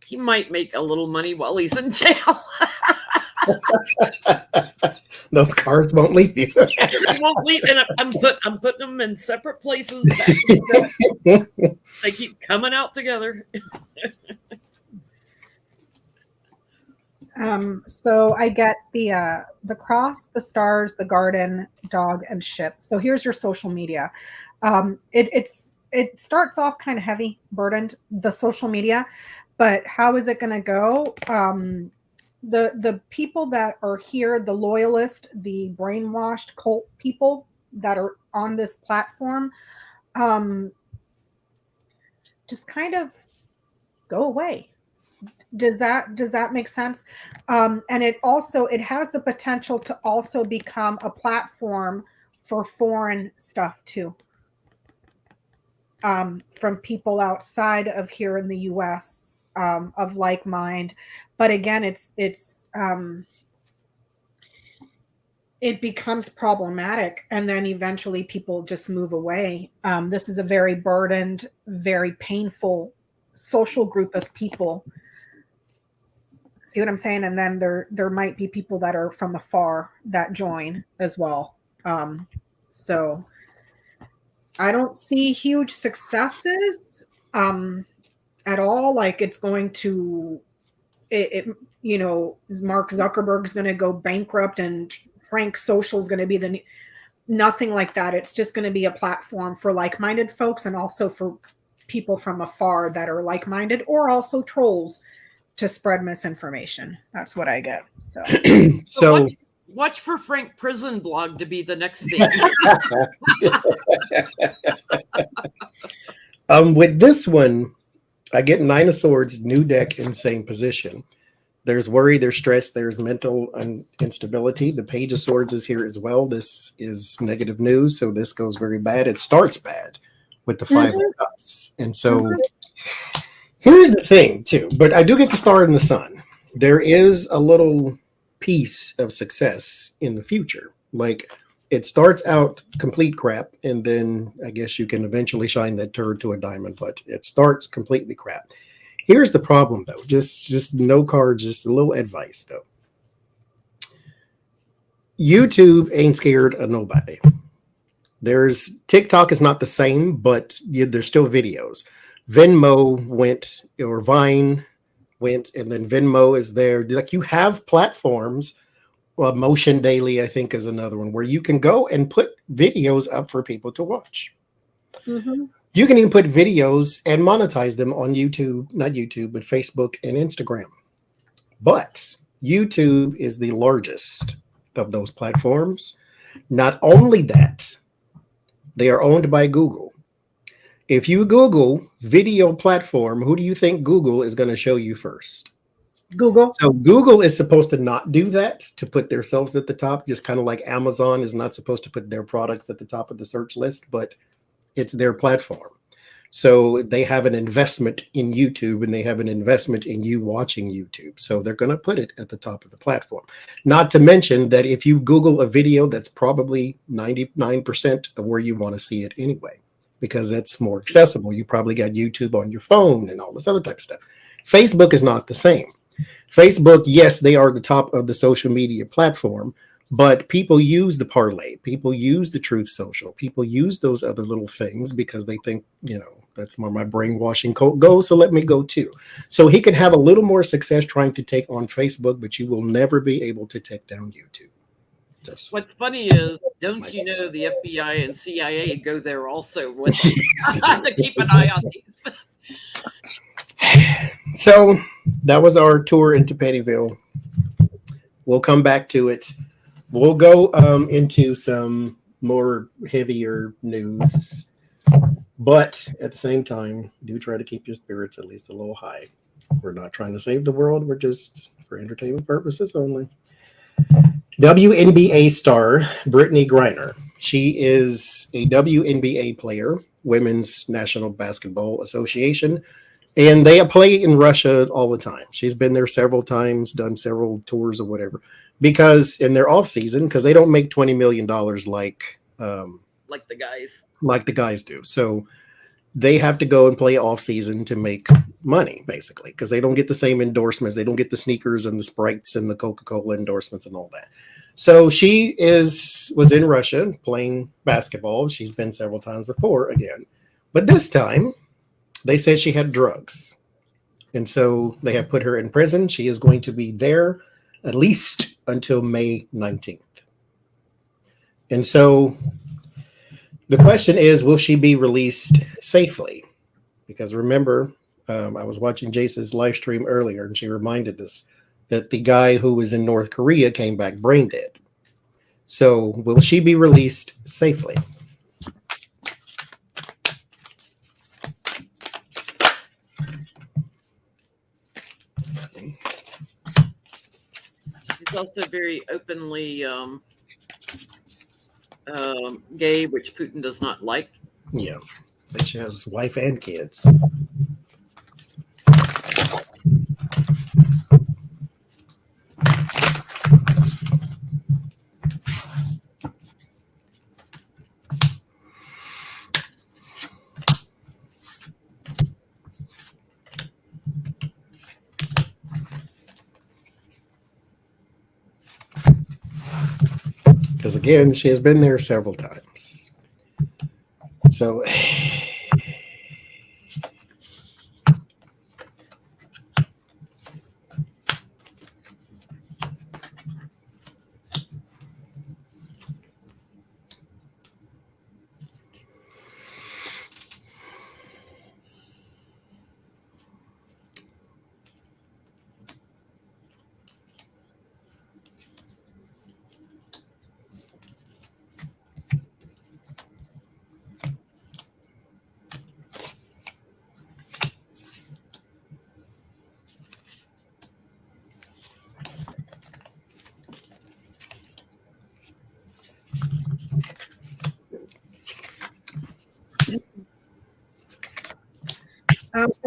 he might make a little money while he's in jail. Those cars won't leave you. They won't leave, and I'm putting them in separate places. They keep coming out together. So I get the cross, the stars, the garden, dog, and ship. So here's your social media. It starts off kind of heavy, burdened, the social media, But how is it going to go? The people that are here, the loyalists, the brainwashed cult people that are on this platform, just kind of go away. Does that make sense? And it has the potential to also become a platform for foreign stuff too, from people outside of here in the U.S. Of like mind. But again, it becomes problematic, and then eventually people just move away. This is a very burdened, very painful social group of people. See what I'm saying? And then there might be people that are from afar that join as well. So I don't see huge successes at all. Like it's going to, Mark Zuckerberg's going to go bankrupt and Frank Social is going to be nothing like that. It's just going to be a platform for like-minded folks and also for people from afar that are like-minded, or also trolls to spread misinformation. That's what I get. So watch for Frank Prison Blog to be the next thing. With this one, I get Nine of Swords, new deck in same position. There's worry, there's stress, there's mental instability. The Page of Swords is here as well. This is negative news, so this goes very bad. It starts bad with the Five of Cups. And so here's the thing, too. But I do get the Star and the Sun. There is a little piece of success in the future. Like, it starts out complete crap, and then I guess you can eventually shine that turd to a diamond, but it starts completely crap. Here's the problem, though. Just no cards, just a little advice, though. YouTube ain't scared of nobody. There's TikTok is not the same, but there's still videos. Venmo went, or Vine went, and then Venmo is there. Like, you have platforms. Well, Motion Daily, I think, is another one where you can go and put videos up for people to watch. Mm-hmm. You can even put videos and monetize them on YouTube, not YouTube, but Facebook and Instagram. But YouTube is the largest of those platforms. Not only that, they are owned by Google. If you Google video platform, who do you think Google is going to show you first? Google. So Google is supposed to not do that, to put themselves at the top, just kind of like Amazon is not supposed to put their products at the top of the search list, but it's their platform. So they have an investment in YouTube, and they have an investment in you watching YouTube. So they're going to put it at the top of the platform. Not to mention that if you Google a video, that's probably 99% of where you want to see it anyway, because that's more accessible. You probably got YouTube on your phone and all this other type of stuff. Facebook is not the same. Facebook, yes, they are the top of the social media platform, but people use the parlay, people use the Truth Social, people use those other little things because they think, that's where my brainwashing cult goes, so let me go too. So he could have a little more success trying to take on Facebook, but you will never be able to take down YouTube. What's funny is, don't you know the FBI and CIA go there also with to keep an eye on these. So that was our tour into Pettyville. We'll come back to it. We'll go into some more heavier news, but at the same time, do try to keep your spirits at least a little high. We're not trying to save the world. We're just for entertainment purposes only. WNBA star Brittany Griner. She is a WNBA player, Women's National Basketball Association, and they play in Russia all the time. She's been there several times, done several tours or whatever, because in their off season, because they don't make $20 million like the guys do. So they have to go and play off season to make money, basically, because they don't get the same endorsements. They don't get the sneakers and the Sprites and the Coca-Cola endorsements and all that. So she was in Russia playing basketball. She's been several times before again, but this time they said she had drugs. And so they have put her in prison. She is going to be there at least until May 19th. And so the question is, will she be released safely? Because remember, I was watching Jace's live stream earlier, and she reminded us that the guy who was in North Korea came back brain dead. So will she be released safely? She's also very openly gay, which Putin does not like. Yeah, but she has wife and kids. Because again, she has been there several times. So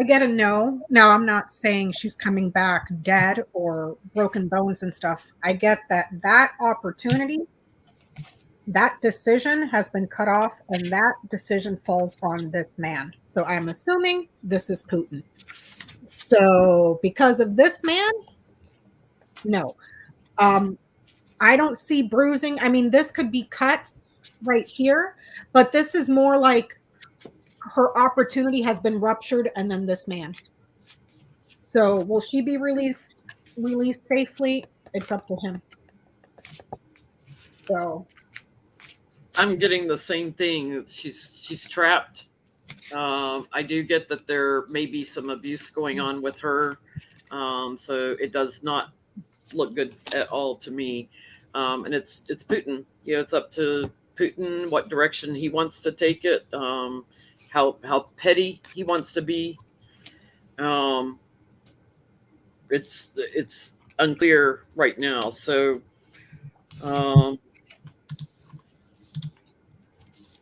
I get a no. Now, I'm not saying she's coming back dead or broken bones and stuff. I get that opportunity, that decision has been cut off, and that decision falls on this man. So I'm assuming this is Putin. So because of this man, no. I don't see bruising. I mean, this could be cuts right here, but this is more like her opportunity has been ruptured, and then this man. So will she be released safely? It's up to him. So I'm getting the same thing. She's trapped. I do get that there may be some abuse going on with her, so it does not look good at all to me. And it's Putin. You know, it's up to Putin what direction he wants to take it. How petty he wants to be. It's unclear right now. So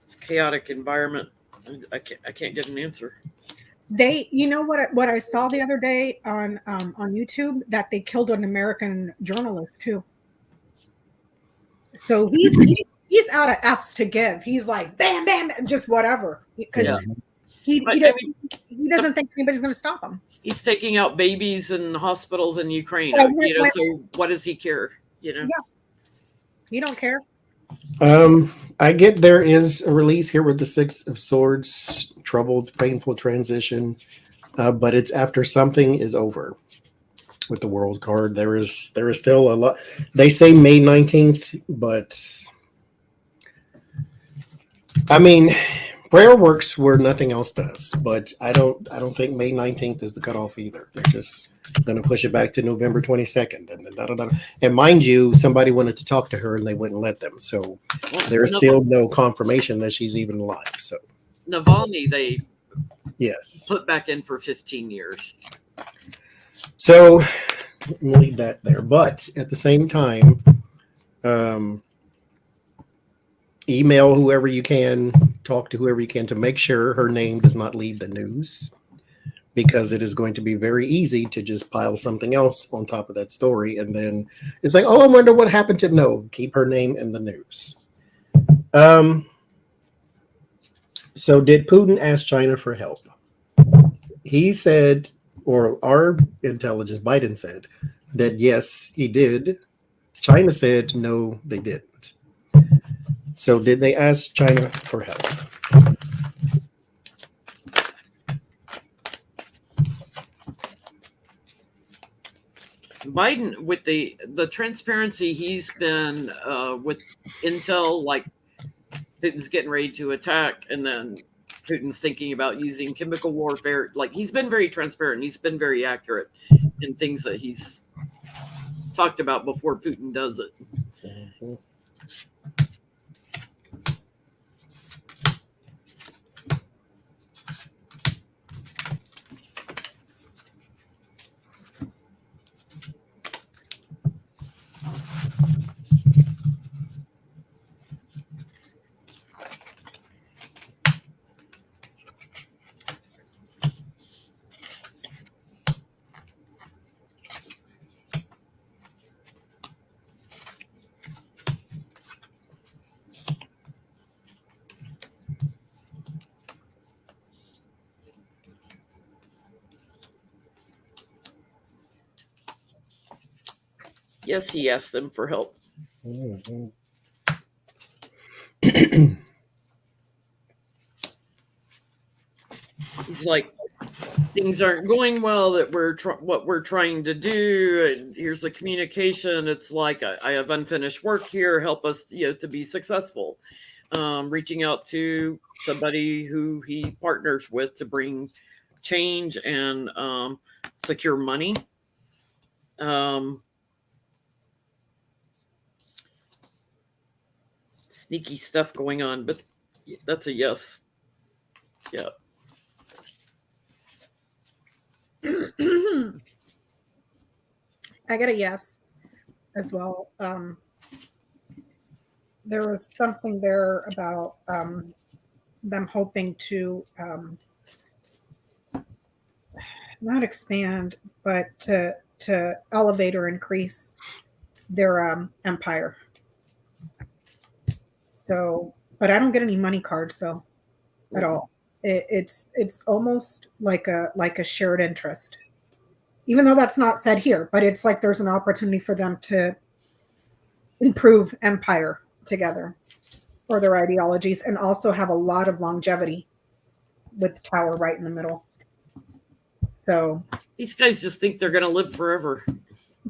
it's a chaotic environment. I can't get an answer. you know what I saw the other day on YouTube, that they killed an American journalist too. So he's out of F's to give. He's like bam, bam, just whatever, because he doesn't think anybody's going to stop him. He's taking out babies in hospitals in Ukraine. So what does he care? Yeah, he don't care. I get there is a release here with the Six of Swords, troubled, painful transition, but it's after something is over. With the World card, there is still a lot. They say May 19th, but I mean, prayer works where nothing else does. But I don't think May 19th is the cutoff either. They're just going to push it back to November 22nd, and then And mind you, somebody wanted to talk to her and they wouldn't let them. So there is still no confirmation that she's even alive. So Navalny, they put back in for 15 years. So we'll leave that there. But at the same time, email whoever you can, talk to whoever you can to make sure her name does not leave the news, because it is going to be very easy to just pile something else on top of that story. And then it's like, oh, I wonder what happened to no. Keep her name in the news. So did Putin ask China for help? He said, or our intelligence, Biden said, that yes, he did. China said no, they didn't. So did they ask China for help? Biden, with the transparency he's been with intel, like Putin's getting ready to attack, and then Putin's thinking about using chemical warfare. Like, he's been very transparent. He's been very accurate in things that he's talked about before Putin does it. Mhm. Yes, he asked them for help. Mhm. He's like, things aren't going well, that what we're trying to do, and here's the communication. It's like, I have unfinished work here, help us, to be successful. Reaching out to somebody who he partners with to bring change and secure money. Sneaky stuff going on, but that's a yes. Yeah. I get a yes as well. There was something there about them hoping to not expand, but to elevate or increase their empire. So, but I don't get any money cards though, at all. It's almost like a shared interest, even though that's not said here. But it's like there's an opportunity for them to improve empire together, or their ideologies, and also have a lot of longevity with the tower right in the middle. So These guys just think they're going to live forever.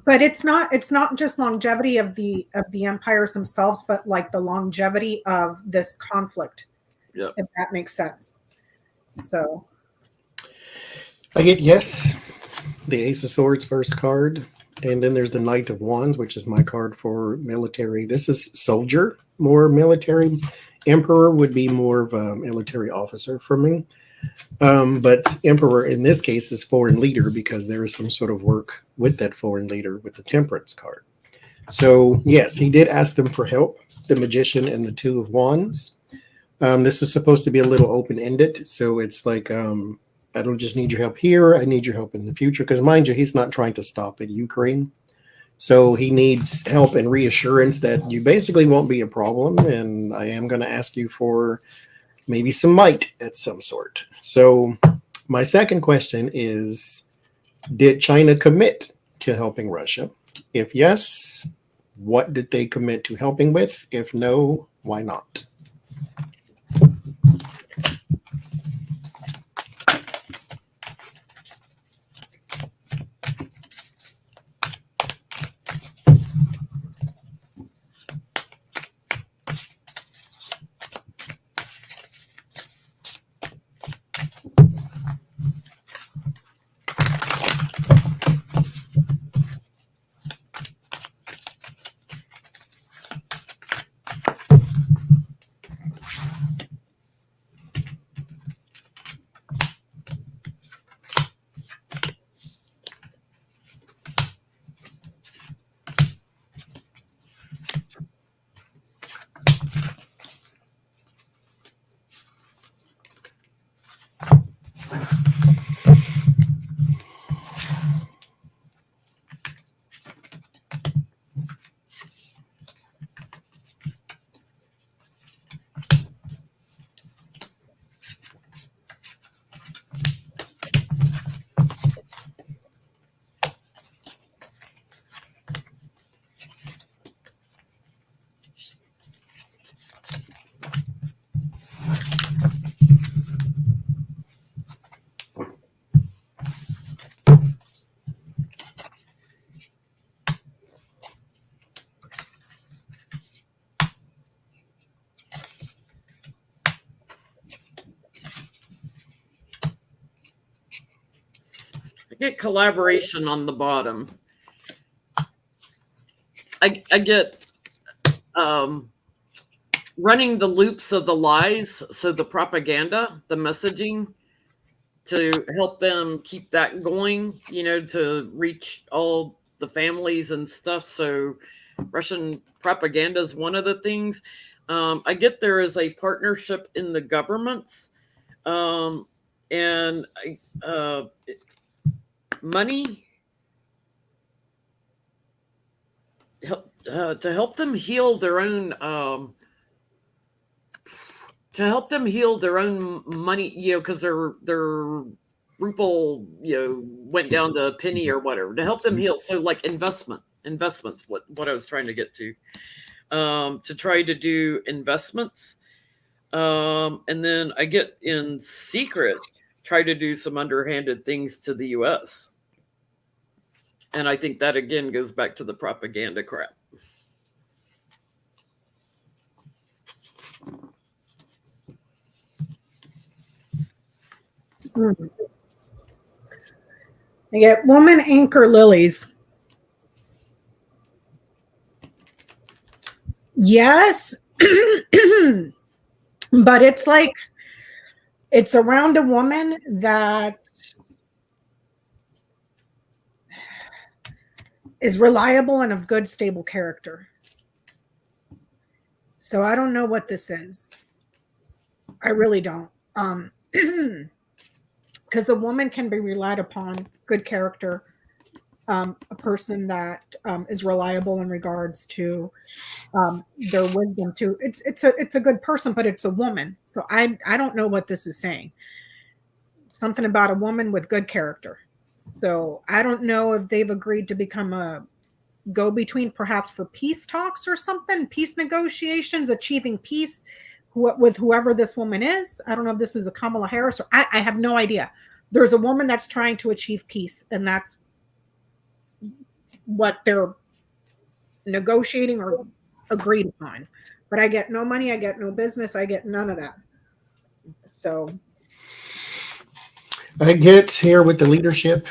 but it's not just longevity of the empires themselves, but like the longevity of this conflict. Yep. If that makes sense. So I get yes, the Ace of Swords first card, and then there's the Knight of Wands, which is my card for military. This is soldier, more military. Emperor would be more of a military officer for me. But Emperor in this case is foreign leader, because there is some sort of work with that foreign leader with the Temperance card. So yes, he did ask them for help, the Magician and the Two of Wands. This was supposed to be a little open-ended, so it's like, I don't just need your help here, I need your help in the future, because mind you, he's not trying to stop at Ukraine. So he needs help and reassurance that you basically won't be a problem, and I am going to ask you for maybe some might at some sort. So my second question is, did China commit to helping Russia? If yes, what did they commit to helping with? If no, why not? get collaboration on the bottom. I get running the loops of the lies, so the propaganda, the messaging, to help them keep that going, to reach all the families and stuff. So Russian propaganda is one of the things. I get there is a partnership in the governments, and money to help them heal their own money, because their ruble, went down to a penny or whatever, to help them heal. So like investments, what I was trying to get to try to do investments. And then I get in secret, try to do some underhanded things to the US. And I think that again goes back to the propaganda crap. I get woman anchor lilies. Yes. But it's like, it's around a woman that is reliable and of good, stable character. So I don't know what this is. I really don't. Because a woman can be relied upon, good character, a person that is reliable in regards to their wisdom too. It's a good person, but it's a woman. So I don't know what this is saying. Something about a woman with good character. So I don't know if they've agreed to become a go-between, perhaps for peace talks or something, peace negotiations, achieving peace with whoever this woman is. I don't know if this is a Kamala Harris, or I have no idea. There's a woman that's trying to achieve peace, and that's what they're negotiating or agreed upon. But I get no money, I get no business, I get none of that. So I get here with the leadership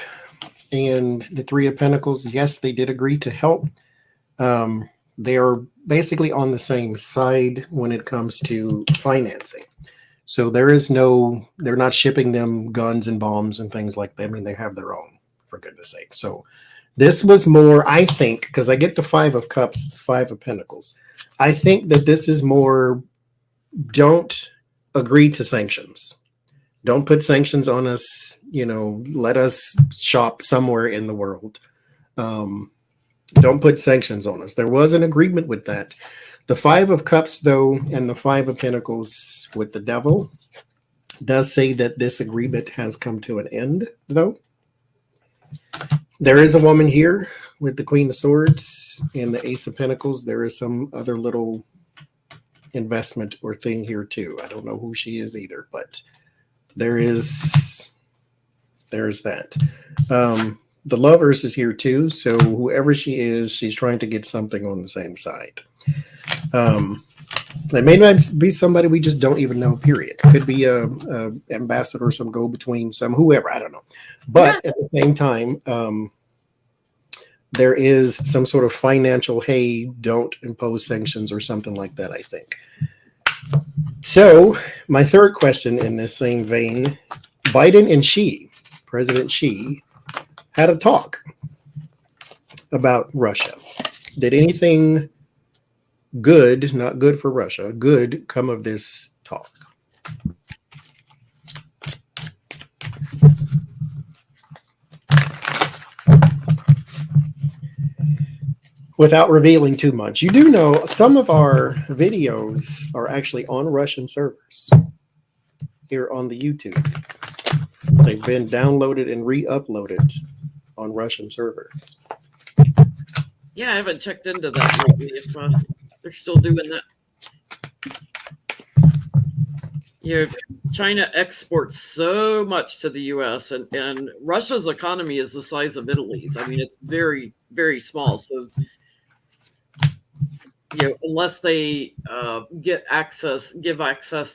and the Three of Pentacles. Yes, they did agree to help. They are basically on the same side when it comes to financing. So they're not shipping them guns and bombs and things like that. I mean, they have their own, for goodness sake. So this was more, I think, because I get the Five of Cups, Five of Pentacles. I think that this is more, don't agree to sanctions. Don't put sanctions on us, let us shop somewhere in the world. Don't put sanctions on us. There was an agreement with that. The Five of Cups, though, and the Five of Pentacles with the Devil does say that this agreement has come to an end, though. There is a woman here with the Queen of Swords and the Ace of Pentacles. There is some other little investment or thing here, too. I don't know who she is either, but there's that. The Lovers is here too, so whoever she is, she's trying to get something on the same side. It may not be somebody we just don't even know, period. Could be a ambassador, some go-between, some whoever, I don't know. But at the same time, there is some sort of financial, hey, don't impose sanctions or something like that, I think. So my third question in this same vein, Biden and Xi, President Xi, had a talk about Russia. Did anything good, not good for Russia, good come of this talk? Without revealing too much, you do know some of our videos are actually on Russian servers here on the YouTube. They've been downloaded and re-uploaded on Russian servers. Yeah, I haven't checked into that lately, if they're still doing that. China exports so much to the U.S. and Russia's economy is the size of Italy's. I mean, it's very, very small. So, unless they give access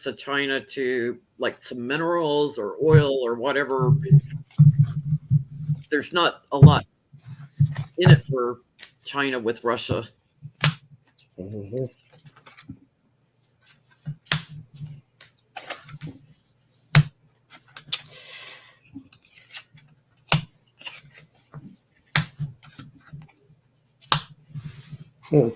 to China to like some minerals or oil or whatever, there's not a lot in it for China with Russia. Mhm. Hmm.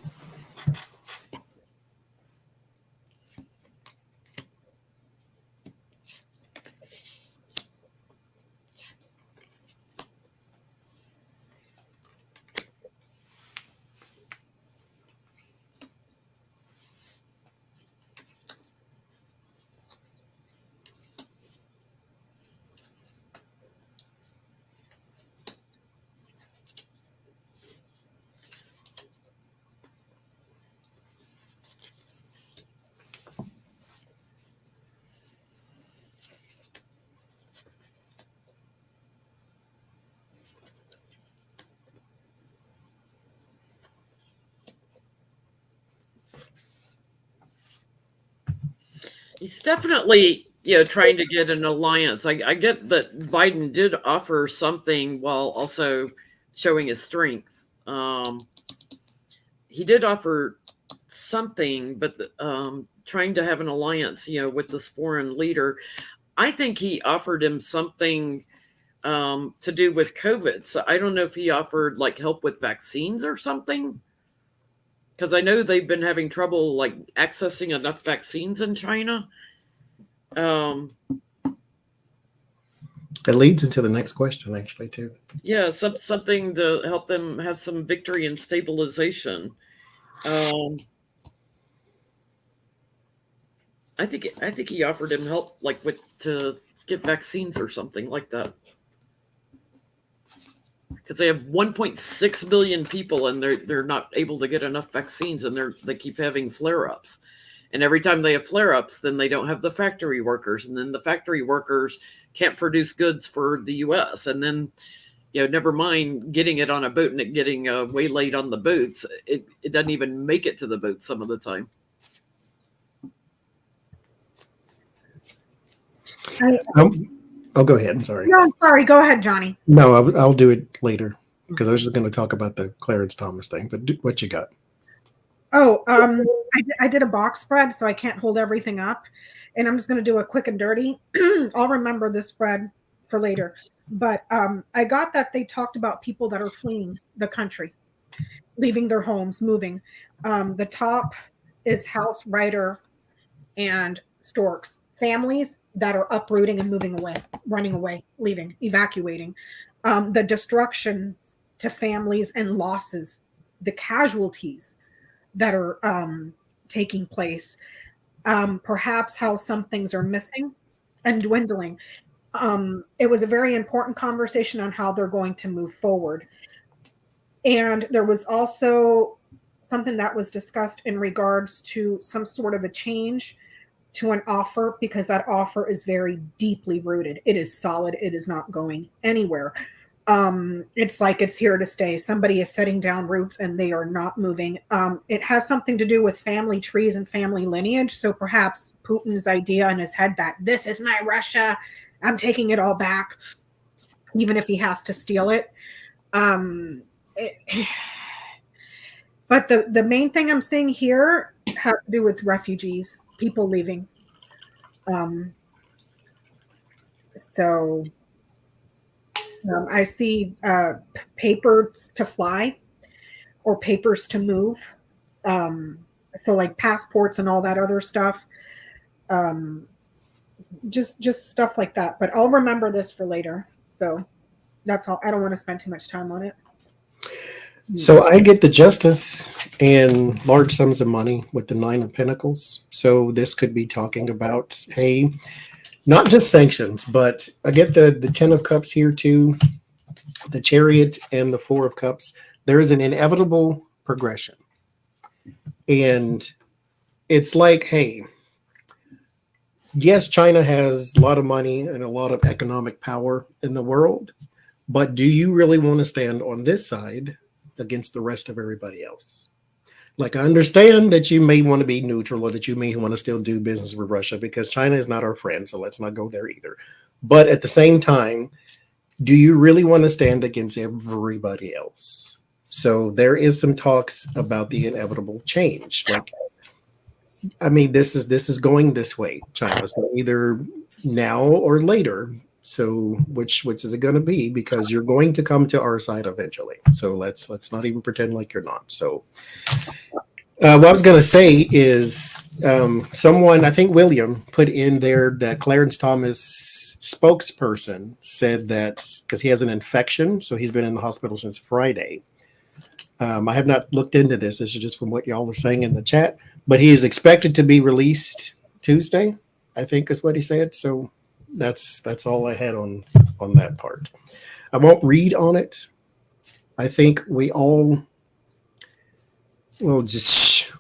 He's definitely, trying to get an alliance. I get that Biden did offer something while also showing his strength. He did offer something, but trying to have an alliance, with this foreign leader. I think he offered him something to do with COVID. So I don't know if he offered like help with vaccines or something. Because I know they've been having trouble like accessing enough vaccines in China. It leads into the next question, actually, too. Yeah, something to help them have some victory and stabilization. I think he offered him help, like to get vaccines or something like that. Because they have 1.6 billion people, and they're not able to get enough vaccines, and they keep having flare-ups. And every time they have flare-ups, then they don't have the factory workers, and then the factory workers can't produce goods for the U.S. And then, never mind getting it on a boat and it getting waylaid on the boats. It doesn't even make it to the boat some of the time. Oh, go ahead. I'm sorry. No, I'm sorry. Go ahead, Johnny. No, I'll do it later because I was just going to talk about the Clarence Thomas thing. But what you got? Oh, I did a box spread, so I can't hold everything up. And I'm just going to do a quick and dirty. I'll remember this spread for later. But I got that they talked about people that are fleeing the country, leaving their homes, moving. The top is House, Ryder, and Storks. Families that are uprooting and moving away, running away, leaving, evacuating. The destructions to families and losses, the casualties that are taking place. Perhaps how some things are missing and dwindling. It was a very important conversation on how they're going to move forward. And there was also something that was discussed in regards to some sort of a change to an offer, because that offer is very deeply rooted. It is solid. It is not going anywhere. It's like it's here to stay. Somebody is setting down roots and they are not moving. It has something to do with family trees and family lineage. So perhaps Putin's idea in his head that this is my Russia, I'm taking it all back, even if he has to steal it. But the main thing I'm seeing here has to do with refugees, people leaving. I see papers to fly or papers to move. So like passports and all that other stuff. Just stuff like that. But I'll remember this for later. So that's all. I don't want to spend too much time on it. So I get the justice and large sums of money with the 9 of Pentacles. So this could be talking about, hey, not just sanctions, but I get the 10 of Cups here too, the Chariot and the 4 of Cups. There is an inevitable progression. And it's like, hey, yes, China has a lot of money and a lot of economic power in the world, but do you really want to stand on this side against the rest of everybody else? Like, I understand that you may want to be neutral or that you may want to still do business with Russia because China is not our friend, so let's not go there either. But at the same time, do you really want to stand against everybody else? So there is some talks about the inevitable change. Like, I mean, this is going this way, China. So either now or later. So which is it going to be? Because you're going to come to our side eventually. So let's not even pretend like you're not. So what I was going to say is someone, I think William, put in there that Clarence Thomas spokesperson said that because he has an infection, so he's been in the hospital since Friday. I have not looked into this. This is just from what y'all are saying in the chat. But he is expected to be released Tuesday, I think is what he said. So that's all I had on that part. I won't read on it. I think we all will just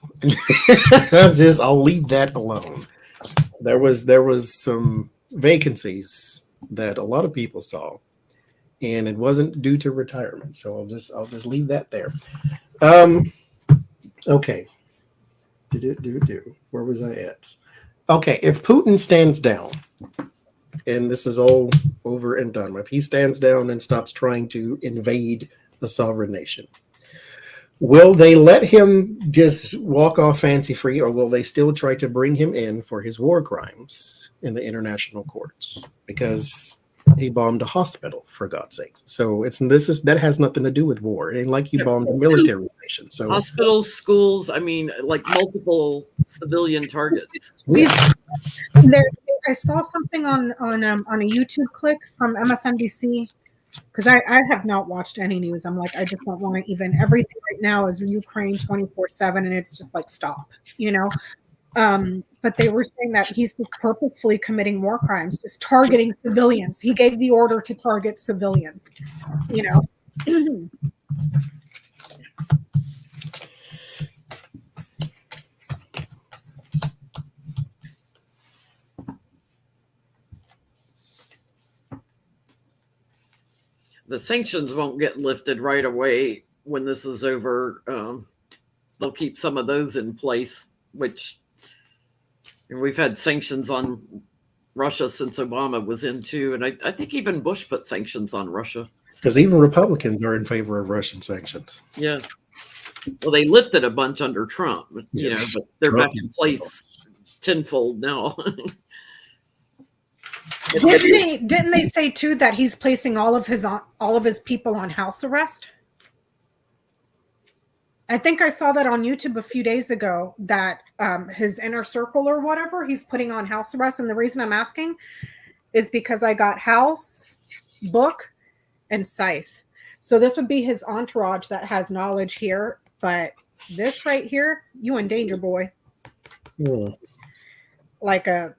I'll leave that alone. There was some vacancies that a lot of people saw, and it wasn't due to retirement. So I'll just leave that there. Okay. Where was I at? Okay, if Putin stands down, and this is all over and done, if he stands down and stops trying to invade a sovereign nation, will they let him just walk off fancy free, or will they still try to bring him in for his war crimes in the international courts? Because he bombed a hospital, for God's sakes. So that has nothing to do with war. It ain't like you bombed a military station. So hospitals, schools, I mean, like multiple civilian targets. I saw something on a YouTube clip from MSNBC, because I have not watched any news. I'm like, I just don't want to even. Everything right now is Ukraine 24/7, and it's just like, stop, you know. But they were saying that he's just purposefully committing war crimes, just targeting civilians. He gave the order to target civilians, you know. The sanctions won't get lifted right away when this is over. They'll keep some of those in place, which we've had sanctions on Russia since Obama was in too. And I think even Bush put sanctions on Russia. Because even Republicans are in favor of Russian sanctions. Yeah. Well, they lifted a bunch under Trump, you know, but they're back in place tenfold now. Didn't they say too that he's placing all of his people on house arrest? I think I saw that on YouTube a few days ago, that his inner circle or whatever he's putting on house arrest. And the reason I'm asking is because I got House, Book, and Scythe. So this would be his entourage that has knowledge here. But this right here, you in danger, boy. Yeah. Like a...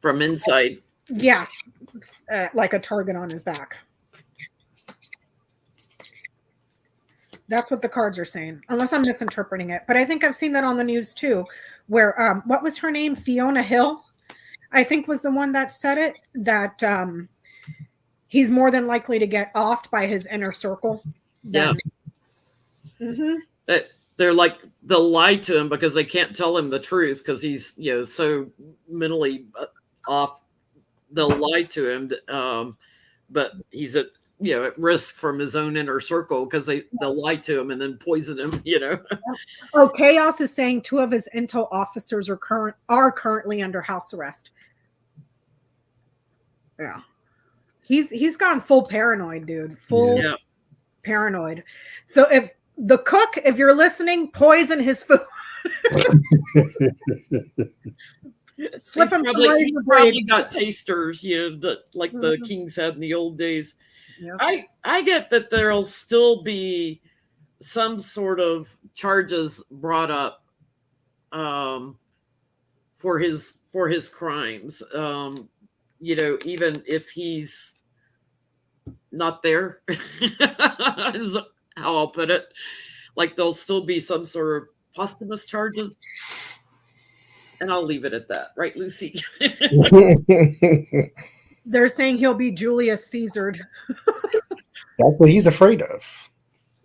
From inside. Yeah. Like a target on his back. That's what the cards are saying, unless I'm misinterpreting it. But I think I've seen that on the news too, where what was her name? Fiona Hill, I think, was the one that said it, that he's more than likely to get offed by his inner circle. Yeah. They're like, they'll lie to him because they can't tell him the truth because he's, you know, so mentally off. They'll lie to him, but he's at risk from his own inner circle because they'll lie to him and then poison him, you know. Oh, Chaos is saying 2 of his intel officers are currently under house arrest. Yeah. He's gone full paranoid, dude. Full paranoid. So if the cook, if you're listening, poison his food. Slip him some razor probably got tasters, you know, that like the kings had in the old days. Yep. I get that there'll still be some sort of charges brought up for his crimes. You know, even if he's not there, is how I'll put it. Like there'll still be some sort of posthumous charges. And I'll leave it at that. Right, Lucy? They're saying he'll be Julius Caesared. That's what he's afraid of.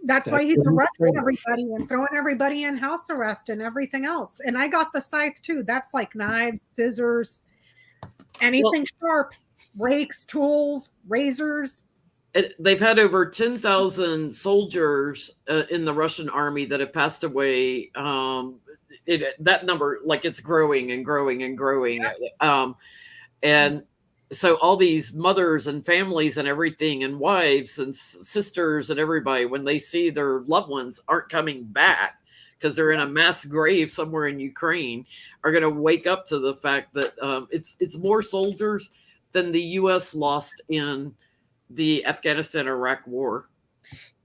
That's why he's arresting everybody and throwing everybody in house arrest and everything else. And I got the scythe too. That's like knives, scissors, anything sharp. rakes, tools, razors. They've had over 10,000 soldiers in the Russian army that have passed away. That number, like, it's growing and growing and growing. And so all these mothers and families and everything, and wives and sisters and everybody, when they see their loved ones aren't coming back because they're in a mass grave somewhere in Ukraine, are going to wake up to the fact that it's more soldiers than the U.S. lost in the Afghanistan-Iraq war.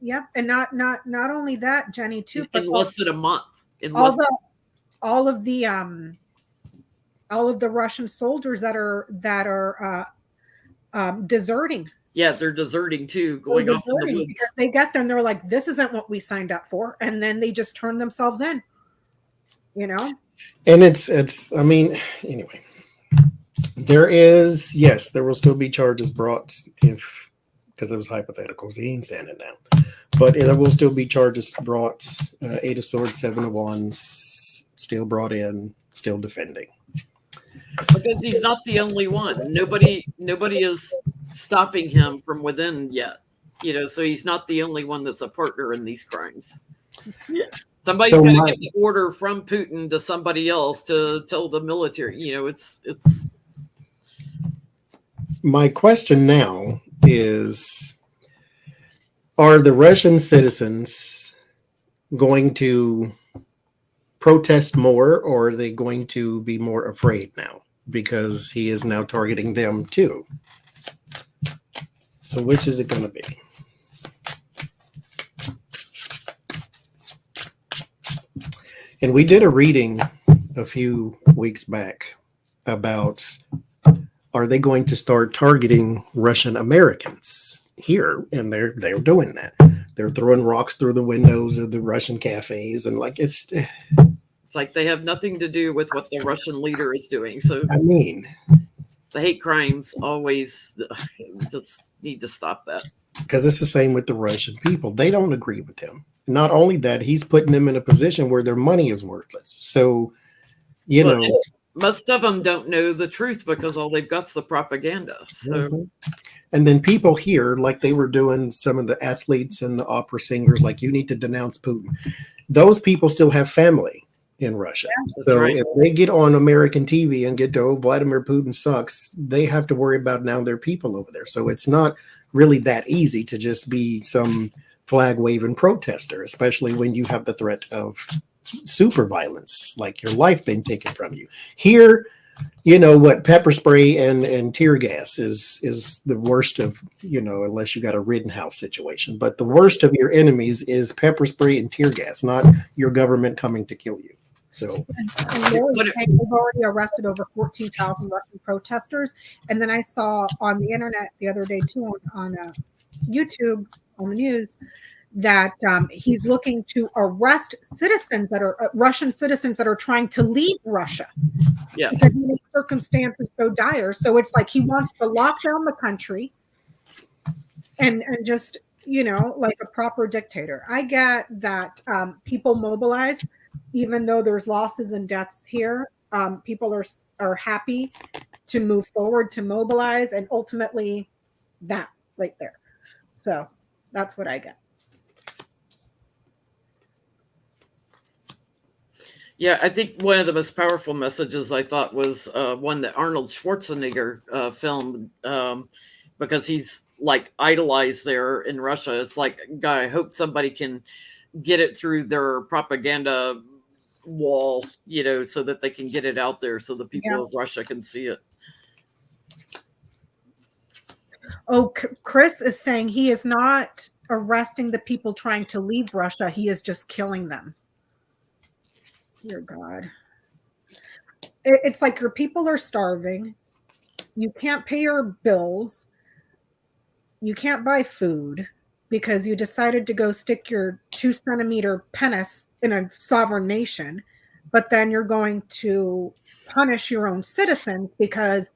Yep, and not only that, Jenny, too, but in less than a month. All of the Russian soldiers that are deserting. Yeah, they're deserting too, going off in the woods. Because they get there and they're like, this isn't what we signed up for, and then they just turn themselves in. You know? And it's I mean, anyway. There will still be charges brought because it was hypothetical. He ain't standing now. But there will still be charges brought, 8 of swords, 7 of wands, still brought in, still defending. Because he's not the only one. Nobody is stopping him from within yet. So he's not the only one that's a partner in these crimes. Yeah. Somebody's got to get the order from Putin to somebody else to tell the military. It's. My question now is, are the Russian citizens going to protest more, or are they going to be more afraid now because he is now targeting them too? So which is it going to be? And we did a reading a few weeks back about, are they going to start targeting Russian Americans here? And they're doing that. They're throwing rocks through the windows of the Russian cafes, and like it's like they have nothing to do with what the Russian leader is doing. So I mean, the hate crimes always just need to stop that. Because it's the same with the Russian people. They don't agree with him. Not only that, he's putting them in a position where their money is worthless. So, most of them don't know the truth because all they've got is the propaganda. So, And then people here, like they were doing, some of the athletes and the opera singers, like, you need to denounce Putin. Those people still have family in Russia. So right. If they get on American TV and get to, oh, Vladimir Putin sucks, they have to worry about now their people over there. So it's not really that easy to just be some flag waving protester, especially when you have the threat of super violence, like your life being taken from you. Here, pepper spray and tear gas is the worst of, unless you got a Rittenhouse situation. But the worst of your enemies is pepper spray and tear gas, not your government coming to kill you. So they've already arrested over 14,000 Russian protesters. And then I saw on the internet the other day too, on YouTube, on the news, that he's looking to arrest citizens that are Russian citizens that are trying to leave Russia. Yeah, because the circumstances so dire. So it's like he wants to lock down the country and just like a proper dictator. I get that people mobilize, even though there's losses and deaths here. People are happy to move forward, to mobilize, and ultimately that right there. So that's what I get. Yeah, I think one of the most powerful messages I thought was one that Arnold Schwarzenegger filmed, because he's like idolized there in Russia. It's like, God, I hope somebody can get it through their propaganda wall, so that they can get it out there so the people of Russia can see it. Oh, Chris is saying he is not arresting the people trying to leave Russia. He is just killing them. Dear God. It's like your people are starving. You can't pay your bills. You can't buy food because you decided to go stick your 2-centimeter penis in a sovereign nation. But then you're going to punish your own citizens because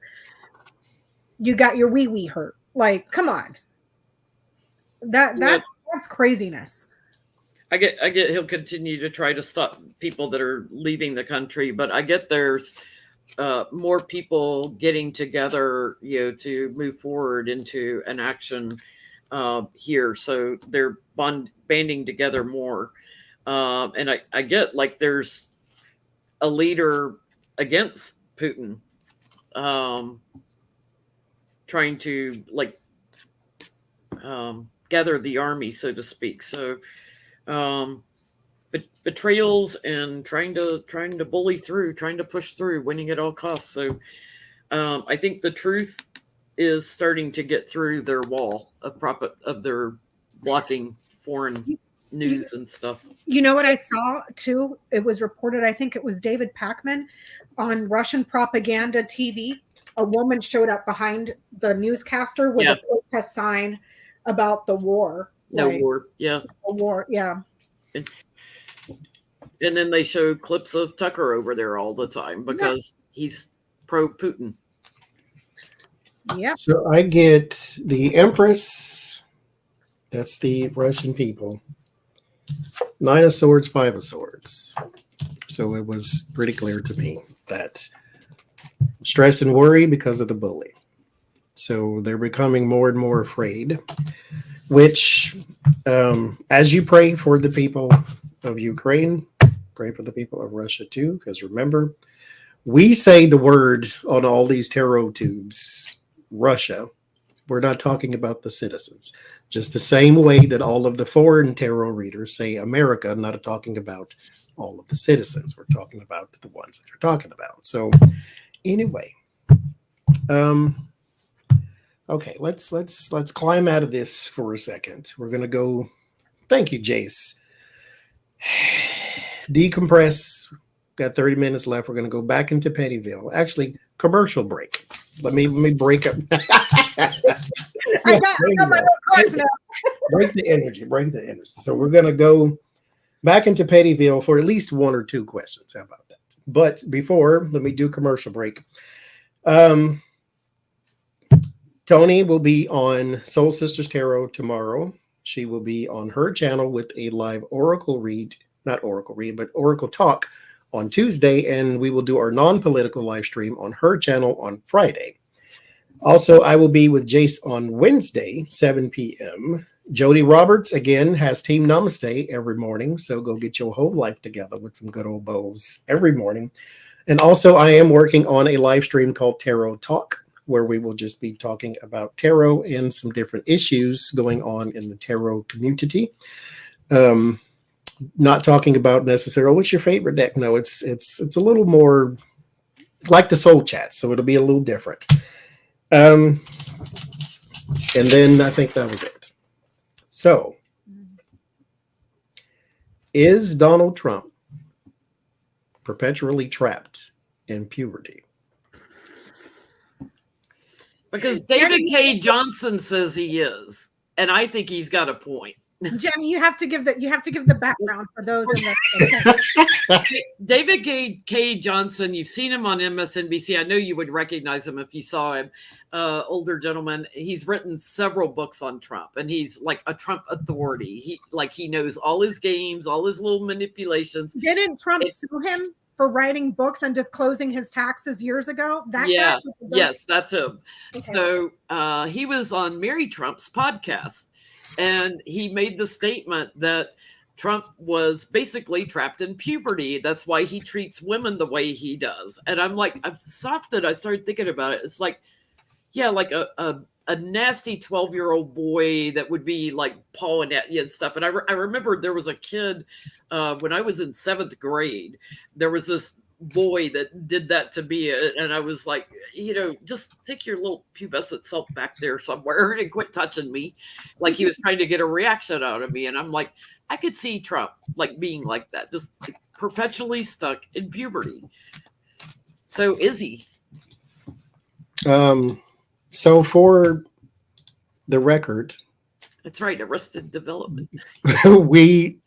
you got your wee-wee hurt. Like, come on. That's craziness. I get he'll continue to try to stop people that are leaving the country, but I get there's more people getting together, to move forward into an action here. So they're banding together more. And I get like there's a leader against Putin trying to like gather the army, so to speak. So betrayals and trying to bully through, trying to push through, winning at all costs. So I think the truth is starting to get through their wall of their blocking foreign news and stuff. You know what I saw too? It was reported, I think it was David Pakman on Russian propaganda TV. A woman showed up behind the newscaster with a protest sign about the war. No war. Yeah. A war. Yeah. And then they show clips of Tucker over there all the time because he's pro Putin. Yeah. So I get the Empress. That's the Russian people. 9 of Swords, 5 of Swords. So it was pretty clear to me that stress and worry because of the bully. So they're becoming more and more afraid, which as you pray for the people of Ukraine, pray for the people of Russia too, because remember, we say the word on all these tarot tubes, Russia. We're not talking about the citizens. Just the same way that all of the foreign tarot readers say America, not talking about all of the citizens. We're talking about the ones that they're talking about. So anyway, okay, let's climb out of this for a second. We're gonna go. Thank you, Jace. Decompress. Got 30 minutes left. We're gonna go back into Pettyville. Actually, commercial break. Let me break up. I got my little cards now. Break the energy. So we're gonna go back into Pettyville for at least 1 or 2 questions. How about that? But before, let me do commercial break. Tony will be on Soul Sisters Tarot tomorrow. She will be on her channel with a live Oracle read, not Oracle read, but Oracle talk on Tuesday, and we will do our non-political live stream on her channel on Friday. Also, I will be with Jace on Wednesday, 7 p.m. Jody Roberts, again, has Team Namaste every morning, so go get your whole life together with some good old bowls every morning. And also, I am working on a live stream called Tarot Talk, where we will just be talking about tarot and some different issues going on in the tarot community. Not talking about necessarily what's your favorite deck. No, it's a little more like the soul chat, so it'll be a little different. And then I think that was it. So, is Donald Trump perpetually trapped in puberty? Because David K. Johnson says he is, and I think he's got a point. Jenny, you have to give the background for those in the David K. Johnson, you've seen him on MSNBC. I know you would recognize him if you saw him. Older gentleman. He's written several books on Trump, and he's like a Trump authority. He knows all his games, all his little manipulations. Didn't Trump sue him for writing books and disclosing his taxes years ago? Yes, that's him. Okay. So he was on Mary Trump's podcast. And he made the statement that Trump was basically trapped in puberty. That's why he treats women the way he does. And I'm like, I've stopped it. I started thinking about it. It's like, yeah, like a nasty 12-year-old boy that would be like pawing at you and stuff. And I remember there was a kid when I was in 7th grade. There was this boy that did that to me, and I was like, just take your little pubescent self back there somewhere and quit touching me. Like he was trying to get a reaction out of me, and I'm like, I could see Trump like being like that, just perpetually stuck in puberty. So is he? So for the record, that's right, Arrested Development. we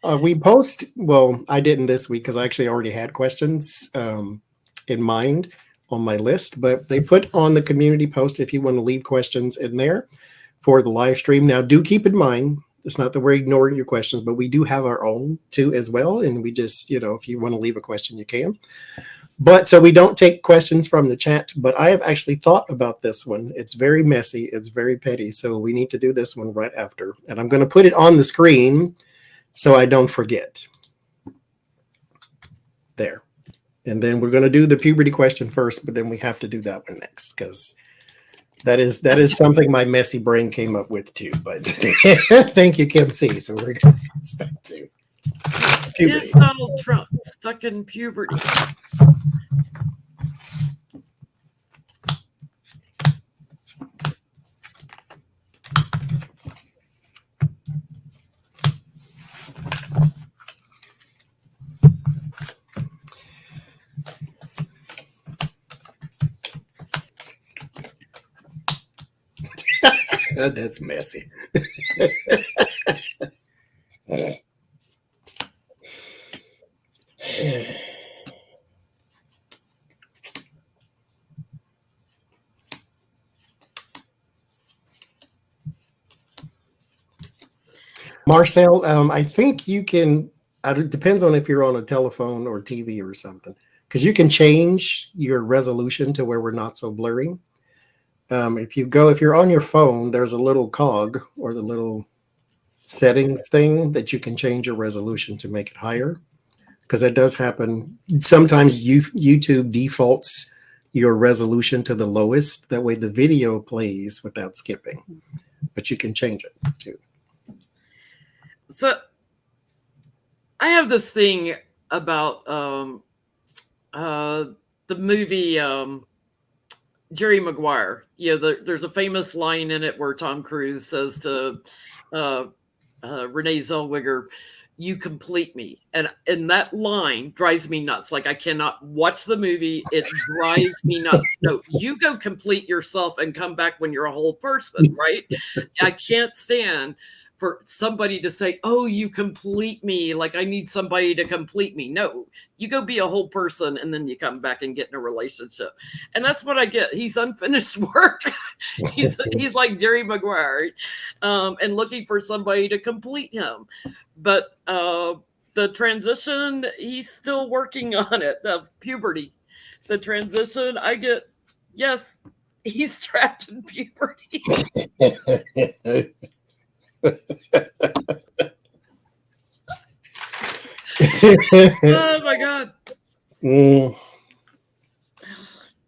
post. Well, I didn't this week because I actually already had questions in mind on my list, but they put on the community post if you want to leave questions in there for the live stream. Now, do keep in mind, it's not that we're ignoring your questions, but we do have our own too as well, and we just, if you want to leave a question, you can. But so we don't take questions from the chat, but I have actually thought about this one. It's very messy. It's very petty. So we need to do this one right after. And I'm going to put it on the screen so I don't forget. There. And then we're going to do the puberty question first, but then we have to do that one next because that is something my messy brain came up with too. But thank you, Kim C. So we're going to start to puberty. Is Donald Trump stuck in puberty? That's messy. Marcel, I think you can, it depends on if you're on a telephone or TV or something, because you can change your resolution to where we're not so blurry. If you're on your phone, there's a little cog or the little settings thing that you can change your resolution to make it higher, because that does happen. Sometimes YouTube defaults your resolution to the lowest. That way the video plays without skipping, but you can change it too. So I have this thing about the movie Jerry Maguire. Yeah, there's a famous line in it where Tom Cruise says to Renee Zellweger, "You complete me," and that line drives me nuts. Like I cannot watch the movie; it drives me nuts. No, you go complete yourself and come back when you're a whole person, right? I can't stand for somebody to say, "Oh, you complete me," like I need somebody to complete me. No, you go be a whole person and then you come back and get in a relationship. And that's what I get. He's unfinished work. he's like Jerry Maguire and looking for somebody to complete him. But the transition, he's still working on it, of puberty. The transition, I get, yes, he's trapped in puberty. Oh my god.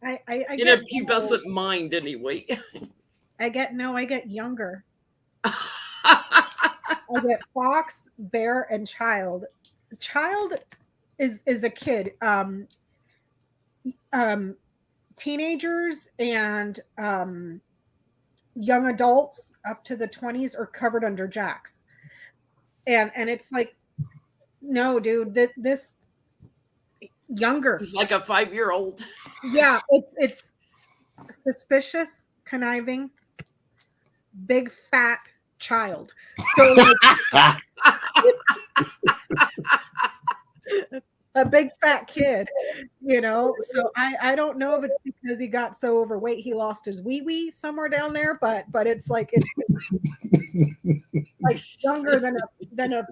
I In a pubescent mind anyway. I get younger. I get fox, bear, and child. Child is a kid. Teenagers and young adults up to the 20s are covered under jacks. And it's like, no, dude, this younger. He's like a 5-year-old. Yeah, it's suspicious, conniving, big fat child. So like, a big fat kid, you know. So I don't know if it's because he got so overweight he lost his wee somewhere down there, but it's like like younger than a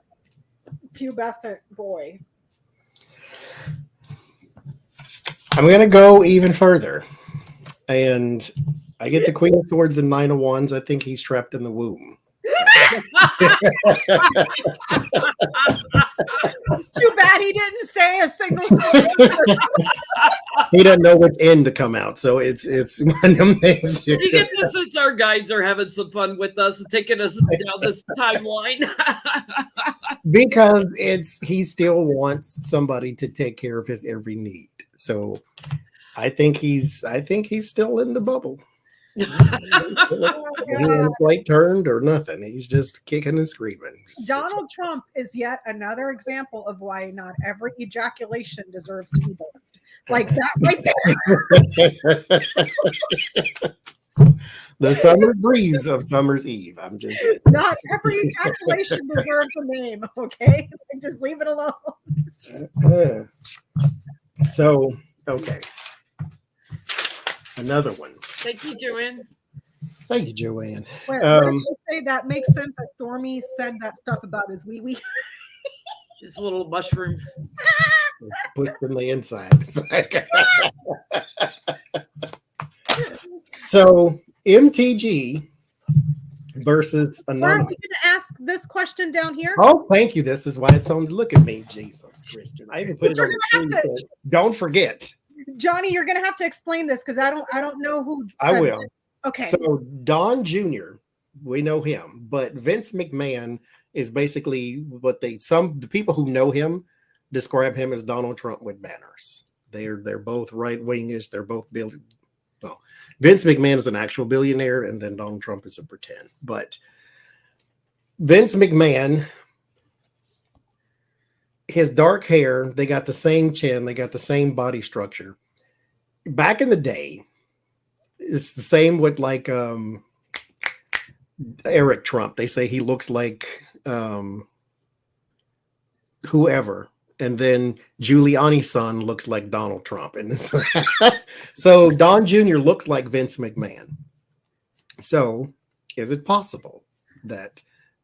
pubescent boy. I'm gonna go even further, and I get the Queen of Swords and Nine of Wands. I think he's trapped in the womb. Too bad he didn't say a single syllable. He doesn't know which end to come out, so it's one of them things. You get to sense our guides are having some fun with us, taking us down this timeline. Because he still wants somebody to take care of his every need. So I think he's still in the bubble. He ain't quite turned or nothing. He's just kicking and screaming. Donald Trump is yet another example of why not every ejaculation deserves to be burned. Like that right there. The summer breeze of summer's eve. I'm just not every ejaculation deserves a name, okay? Just leave it alone. So, okay. Another one. Thank you, Joanne. Thank you, Joanne. What did they say? That makes sense that Stormy said that stuff about his wee. His little mushroom. pushed from the inside. So MTG versus Aren't Anonymous. we going to ask this question down here? Oh, thank you. This is why it's on. Look at me, Jesus Christian. I even put it You're on the gonna have screen. So don't forget. Johnny, you're going to have to explain this because I don't know who. I will. Okay. So Don Jr., we know him, but Vince McMahon is basically what the people who know him describe him as Donald Trump with banners. They're both right wingish. They're both well, Vince McMahon is an actual billionaire, and then Donald Trump is a pretend. But Vince McMahon, his dark hair, they got the same chin, they got the same body structure. Back in the day, it's the same with like Eric Trump. They say he looks like whoever. And then Giuliani's son looks like Donald Trump. And so Don Jr. looks like Vince McMahon. So is it possible that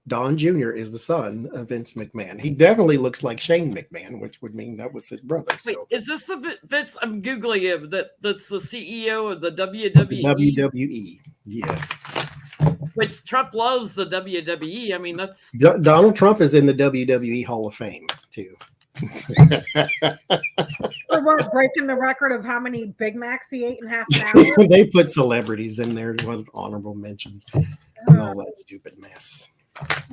Don Jr. is the son of Vince McMahon? He definitely looks like Shane McMahon, which would mean that was his brother. Wait, So is this the Vince? I'm Googling him. That's the CEO of the WWE. WWE. Yes. Which Trump loves the WWE. I mean, that's Donald Trump is in the WWE Hall of Fame, too. Or we're breaking the record of how many Big Macs he ate in half an hour. They put celebrities in there with honorable mentions and all that stupid mess.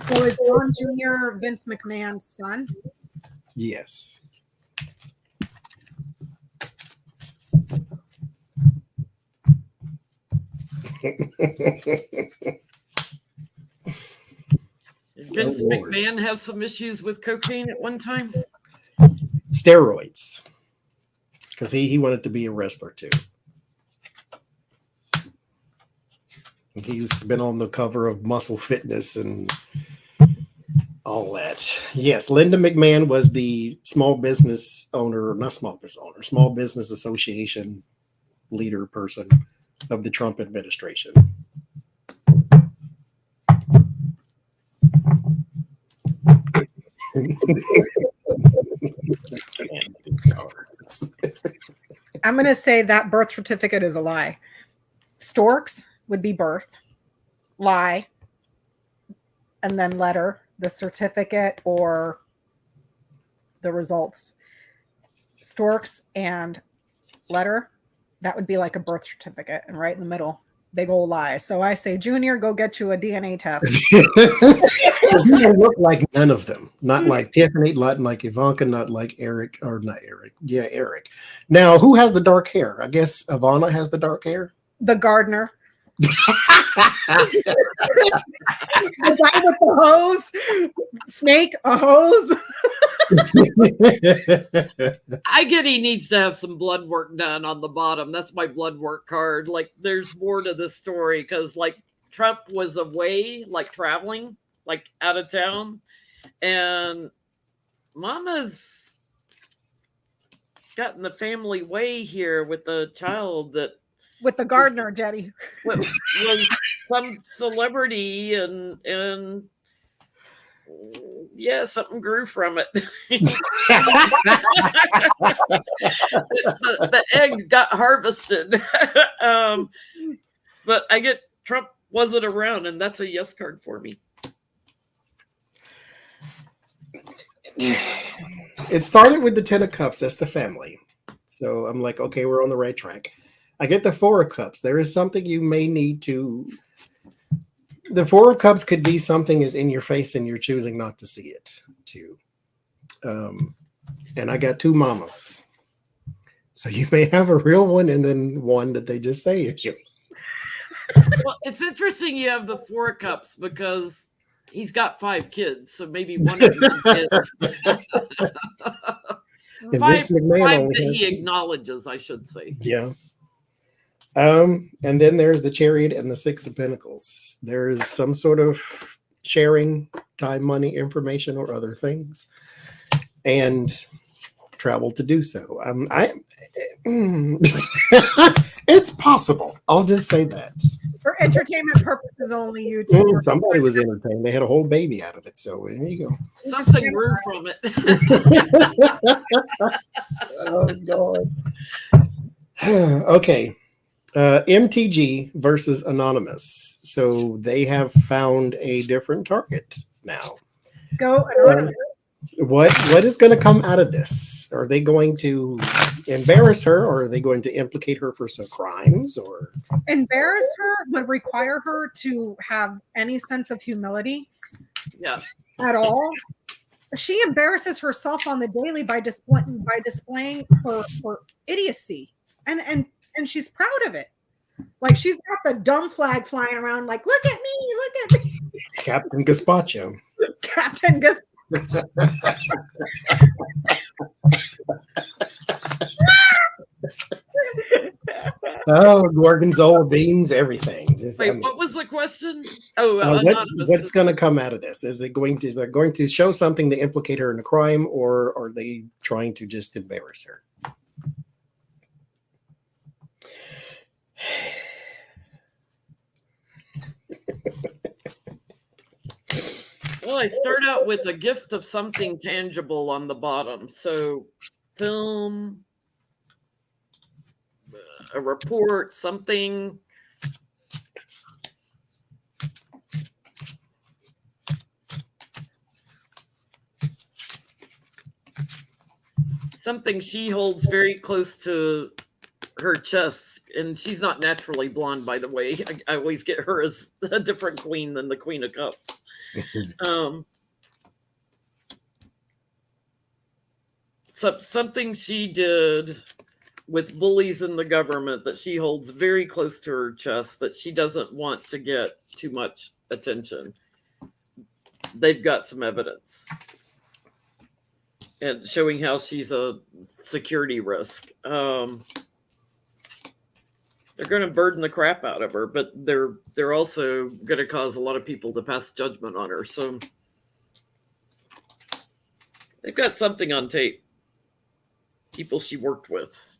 So is Don Jr. Vince McMahon's son? Yes. Did Vince McMahon have some issues with cocaine at one time? Steroids. Because he wanted to be a wrestler too. And he's been on the cover of Muscle Fitness and all that. Yes, Linda McMahon was the small business association leader person of the Trump administration. I'm going to say that birth certificate is a lie. Storks would be birth, lie, and then letter, the certificate or the results. Storks and letter, that would be like a birth certificate, and right in the middle, big old lie. So I say, Junior, go get you a DNA test. You don't look like none of them. Not like Tiffany, not like Ivanka, not like Eric, or not Eric. Yeah, Eric. Now, who has the dark hair? I guess Ivana has the dark hair. The gardener. The guy with the hose. Snake, a hose. I get he needs to have some blood work done on the bottom. That's my blood work card. Like, there's more to this story because, like, Trump was away, like traveling, like out of town, and Mama's gotten the family way here with the child that With the gardener, Jetty. was some celebrity, and yeah, something grew from it. the egg got harvested. But I get Trump wasn't around, and that's a yes card for me. It started with the 10 of Cups. That's the family. So I'm like, okay, we're on the right track. I get the 4 of Cups. There is something you may need to. The 4 of Cups could be something is in your face and you're choosing not to see it too. And I got 2 mamas. So you may have a real one and then one that they just say is you. Well, it's interesting you have the 4 of Cups because he's got 5 kids, so maybe one of them kids. five that he acknowledges, I should say. Yeah. And then there's the Chariot and the 6 of Pentacles. There is some sort of sharing time, money, information, or other things, and travel to do so. It's possible. I'll just say that. For entertainment purposes only, YouTube. Somebody was entertained. They had a whole baby out of it. So there you go. Something grew from it. Oh, God. Okay. MTG versus Anonymous. So they have found a different target now. Go Anonymous. What is going to come out of this? Are they going to embarrass her, or are they going to implicate her for some crimes? Or Embarrass her would require her to have any sense of humility Yeah. at all. She embarrasses herself on the daily by displaying her idiocy, and she's proud of it. Like, she's got the dumb flag flying around, like, look at me. Captain Gazpacho. Captain Gus. Oh, gorgonzola beans, everything. Wait, what was the question? Oh, Anonymous. What's going to come out of this? Is it going to show something to implicate her in a crime, or are they trying to just embarrass her? Well, I start out with a gift of something tangible on the bottom. So, film, a report, something. Something she holds very close to her chest. And she's not naturally blonde, by the way. I always get her as a different queen than the Queen of Cups. Something she did with bullies in the government that she holds very close to her chest, that she doesn't want to get too much attention. They've got some evidence and showing how she's a security risk. They're going to burden the crap out of her, but they're also going to cause a lot of people to pass judgment on her. So they've got something on tape. People she worked with.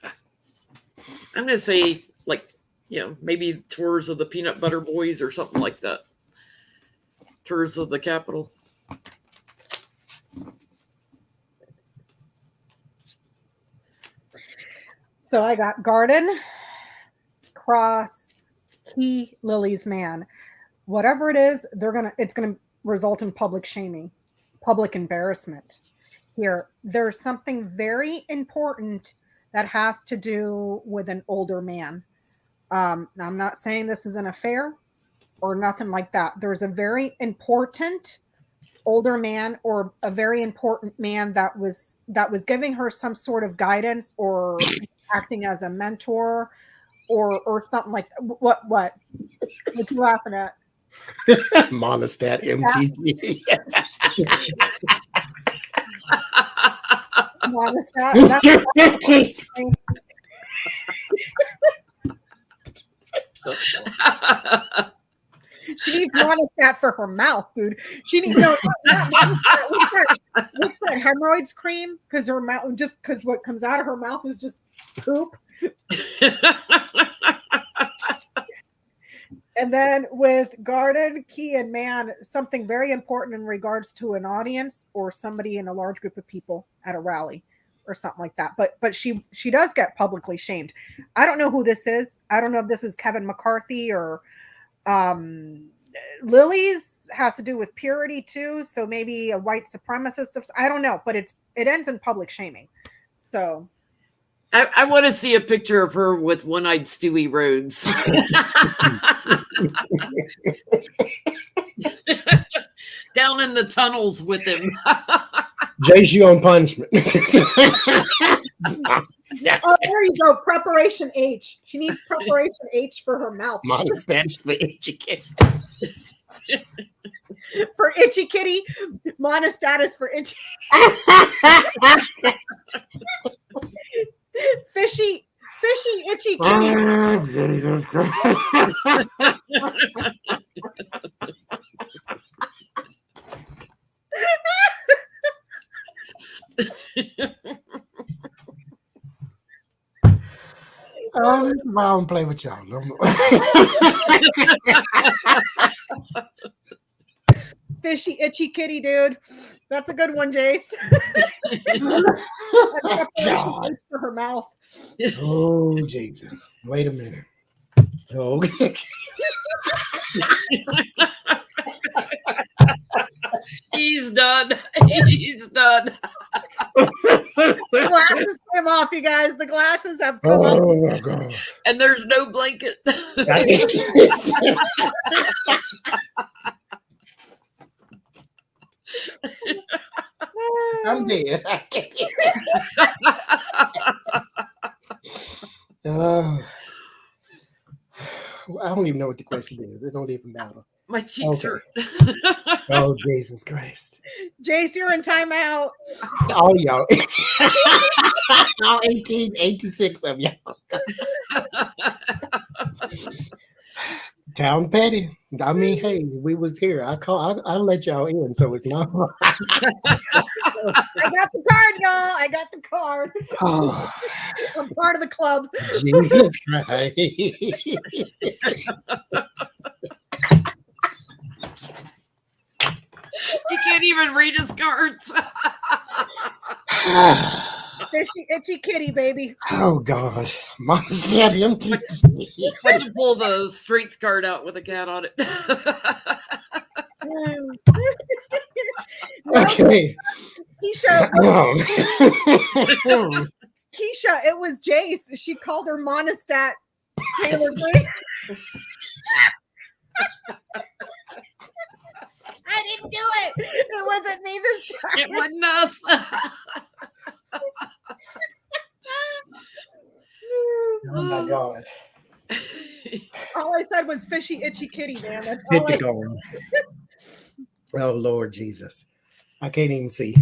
I'm going to say, like, maybe tours of the Peanut Butter Boys or something like that. Tours of the Capitol. So I got Garden, Cross, Key, Lily's man. Whatever it is, it's gonna result in public shaming, public embarrassment. Here, there's something very important that has to do with an older man. Now, I'm not saying this is an affair or nothing like that. There's a very important older man, or a very important man that was giving her some sort of guidance, or acting as a mentor, or something like that. What you laughing at? Monostat MTG. Monostat. She needs Monostat for her mouth, dude. She needs what's that hemorrhoids cream? Because her mouth, just because what comes out of her mouth is just poop. And then with Garden, Key, and Man, something very important in regards to an audience or somebody in a large group of people at a rally or something like that. But she does get publicly shamed. I don't know who this is. I don't know if this is Kevin McCarthy or Lily's has to do with purity too. So maybe a white supremacist. I don't know, but it ends in public shaming. So I want to see a picture of her with one-eyed Stewie Rhodes. Down in the tunnels with him. Jay's on punishment. Oh, there you go. Preparation H. She needs preparation H for her mouth. Monostat's for itchy kitty. For itchy kitty, Monostat is for itchy. Fishy, itchy kitty. Jesus Christ. Oh, this is why I don't play with y'all no more. Fishy, itchy kitty, dude. That's a good one, Jace. God. For her mouth. Oh, Jesus. Wait a minute. Oh, He's done. He's done. The glasses came off, you guys. The glasses have come off. oh my God. And there's no blanket. I'm dead. Oh. I don't even know what the question is. It don't even matter. My cheeks hurt. Oh, Jesus Christ. Jace, you're in timeout. All y'all. All 86 of y'all. Town petty. I mean, hey, we was here. I'll let y'all in, so it's not. I got the card, y'all. I got the card. Oh, I'm part of the club. Jesus Christ. He can't even read his cards. Fishy, itchy kitty, baby. Oh, God. Mom said him. Why don't you pull the strength card out with a cat on it? Okay. Keisha, it was Jace. She called her monostat Taylor Green. I didn't do it. It wasn't me this time. It wasn't us. Oh my God. All I said was fishy, itchy kitty, man. That's all I said. Oh, Lord Jesus. I can't even see.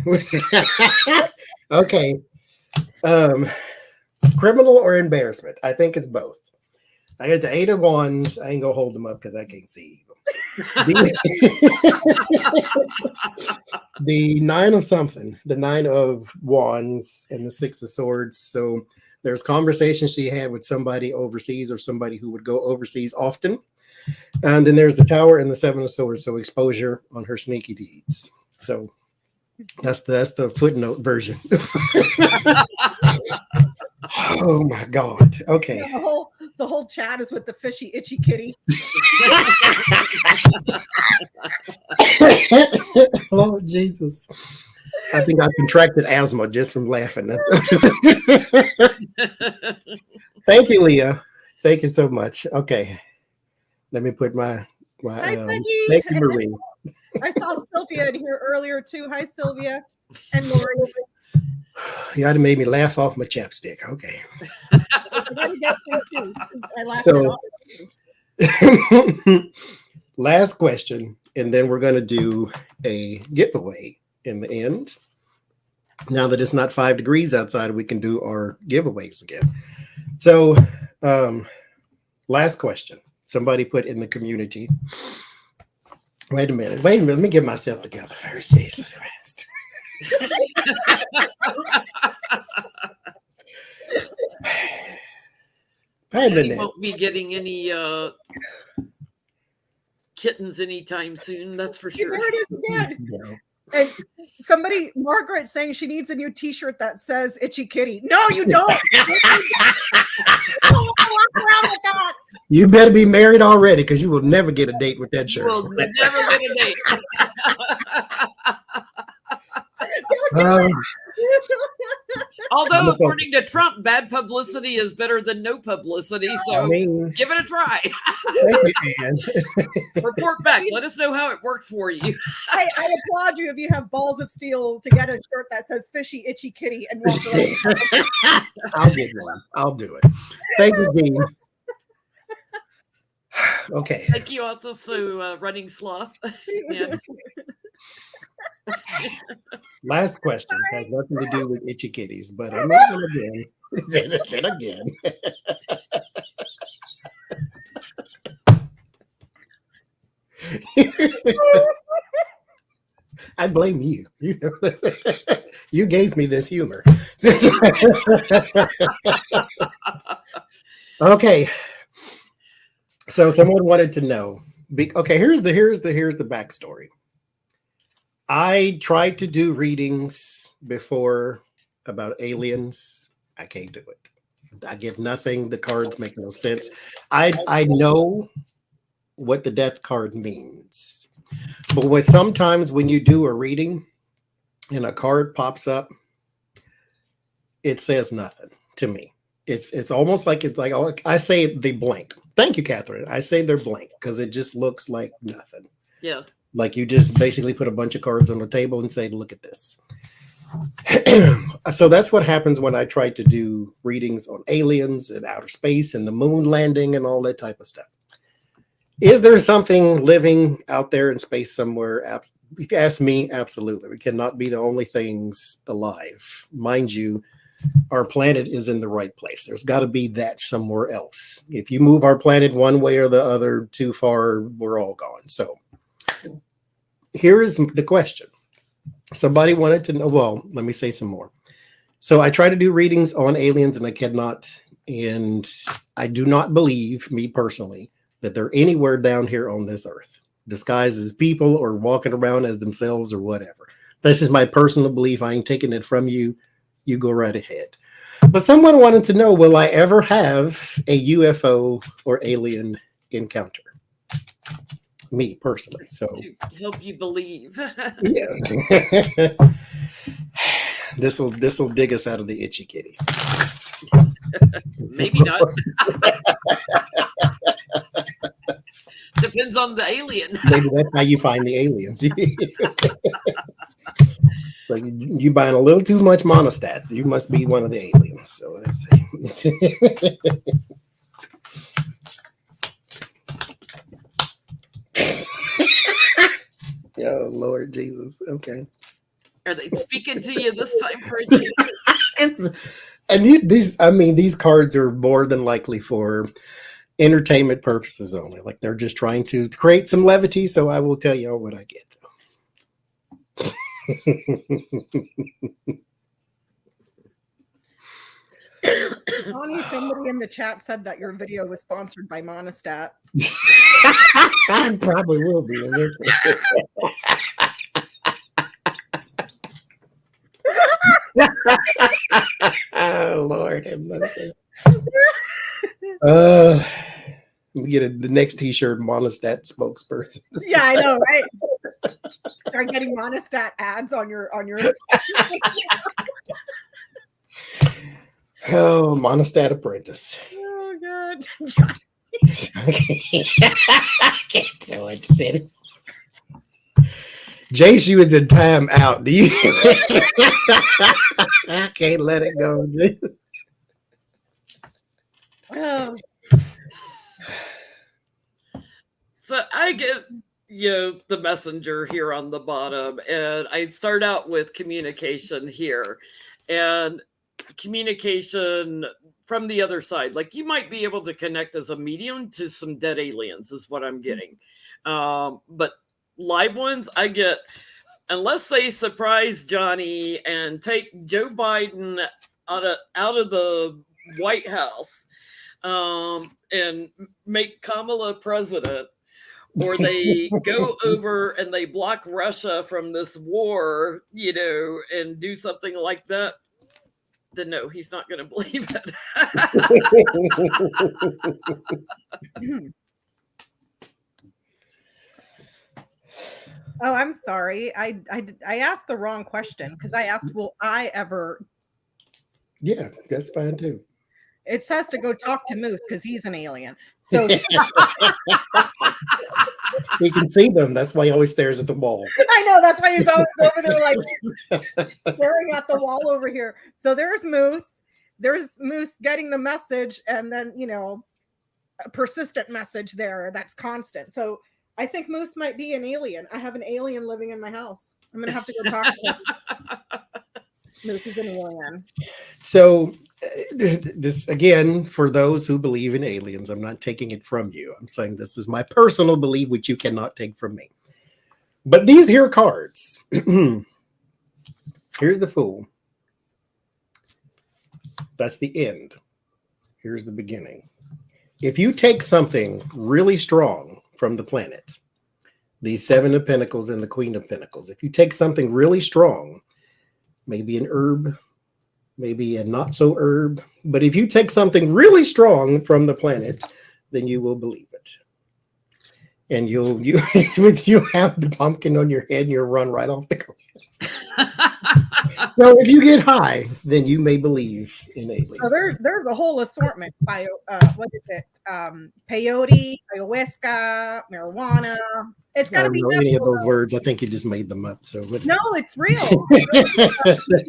Okay. Criminal or embarrassment? I think it's both. I got the 8 of Wands. I ain't gonna hold them up because I can't see them. The 9 of something, the 9 of Wands and the 6 of Swords. So there's conversations she had with somebody overseas or somebody who would go overseas often. And then there's the Tower and the 7 of Swords. So exposure on her sneaky deeds. So that's the footnote version. Oh my God. Okay. Yeah, the whole chat is with the fishy, itchy kitty. Oh, Jesus. I think I contracted asthma just from laughing. Thank you, Leah. Thank you so much. Okay. Let me put my Hi, Peggy. thank you, Marie. I saw Sylvia in here earlier too. Hi, Sylvia and Lori. You ought to make me laugh off my chapstick. Okay. So, last question, and then we're going to do a giveaway in the end. Now that it's not 5 degrees outside, we can do our giveaways again. So, last question. Somebody put in the community. Wait a minute. Let me get myself together first. Jesus Christ. He won't be getting any kittens anytime soon, that's for sure. There it is again. And somebody, Margaret, saying she needs a new T-shirt that says "Itchy Kitty." No, you don't. Walk around with that. You better be married already, because you will never get a date with that shirt. You will never get a date. Although, according to Trump, bad publicity is better than no publicity. So give it a try. Report back. Let us know how it worked for you. I applaud you if you have balls of steel to get a shirt that says "Fishy, Itchy Kitty" and walk around. I'll get one. I'll do it. Thank you, Dean. Okay. Thank you also, running sloth. Yeah. Last question has nothing to do with itchy kitties, but I'm not going to then again. I blame you. You gave me this humor. Okay. So someone wanted to know. Okay, here's the backstory. I tried to do readings before about aliens. I can't do it. I give nothing. The cards make no sense. I know what the death card means, but sometimes when you do a reading and a card pops up, it says nothing to me. It's almost like it's like I say they blank. Thank you, Catherine. I say they're blank because it just looks like nothing. Yeah. Like you just basically put a bunch of cards on the table and say, look at this. So that's what happens when I try to do readings on aliens and outer space and the moon landing and all that type of stuff. Is there something living out there in space somewhere? If you ask me, absolutely. We cannot be the only things alive. Mind you, our planet is in the right place. There's got to be that somewhere else. If you move our planet one way or the other too far, we're all gone. So here is the question. Somebody wanted to know, well, let me say some more. So I try to do readings on aliens and I cannot, and I do not believe, me personally, that they're anywhere down here on this earth, disguised as people or walking around as themselves or whatever. That's just my personal belief. I ain't taking it from you. You go right ahead. But someone wanted to know, will I ever have a UFO or alien encounter? Me personally. So To help you believe. yes. This will dig us out of the itchy kitty. Maybe not. Depends on the alien. Maybe that's how you find the aliens. So you buying a little too much monostat. You must be one of the aliens. So let's see. Oh Lord Jesus. Okay. Are they speaking to you this time, Bridget? These cards are more than likely for entertainment purposes only. Like they're just trying to create some levity. So I will tell you what I get. Bonnie, somebody in the chat said that your video was sponsored by Monostat. I probably will be. Oh Lord have mercy. We get the next T-shirt, Monostat spokesperson. Yeah, I know, right? Start getting Monostat ads on your. Oh, Monostat Apprentice. Oh God. I can't do it, shit. Jace, you is in time out. Do you? I can't let it go. Oh. So I get the messenger here on the bottom, and I start out with communication here, and communication from the other side. Like you might be able to connect as a medium to some dead aliens, is what I'm getting. But live ones, I get, unless they surprise Johnny and take Joe Biden out of the White House and make Kamala president, or they go over and they block Russia from this war, and do something like that, then no, he's not going to believe it. Oh, I'm sorry. I asked the wrong question because I asked, will I ever? Yeah, that's fine too. It says to go talk to Moose because he's an alien. So he can see them. That's why he always stares at the wall. I know. That's why he's always over there, like staring at the wall over here. So there's Moose. There's Moose getting the message, and then a persistent message there that's constant. So I think Moose might be an alien. I have an alien living in my house. I'm gonna have to go talk to him. Moose is an alien. So this again, for those who believe in aliens, I'm not taking it from you. I'm saying this is my personal belief, which you cannot take from me. But these here cards. Here's the Fool. That's the end. Here's the beginning. if you take something really strong from the planet, the Seven of Pentacles and the Queen of Pentacles, if you take something really strong, maybe an herb, maybe a not so herb, but if you take something really strong from the planet, then you will believe it. And you have the pumpkin on your head and you'll run right off the cliff. So if you get high, then you may believe in aliens. So there's a whole assortment. What is it? Peyote, ayahuasca, marijuana. It's got to be any of those words. I think you just made them up. So no, it's real.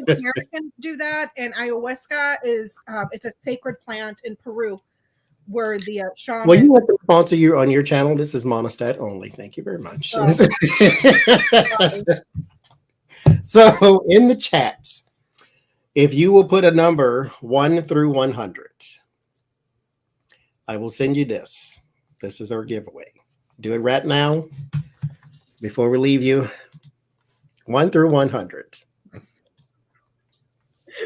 Americans do that, and ayahuasca is it's a sacred plant in Peru. Where the shaman. Well, you have to sponsor you on your channel. This is Monostat only. Thank you very much. So in the chat, if you will put a number 1 through 100, I will send you this. This is our giveaway. Do it right now before we leave you. 1 through 100.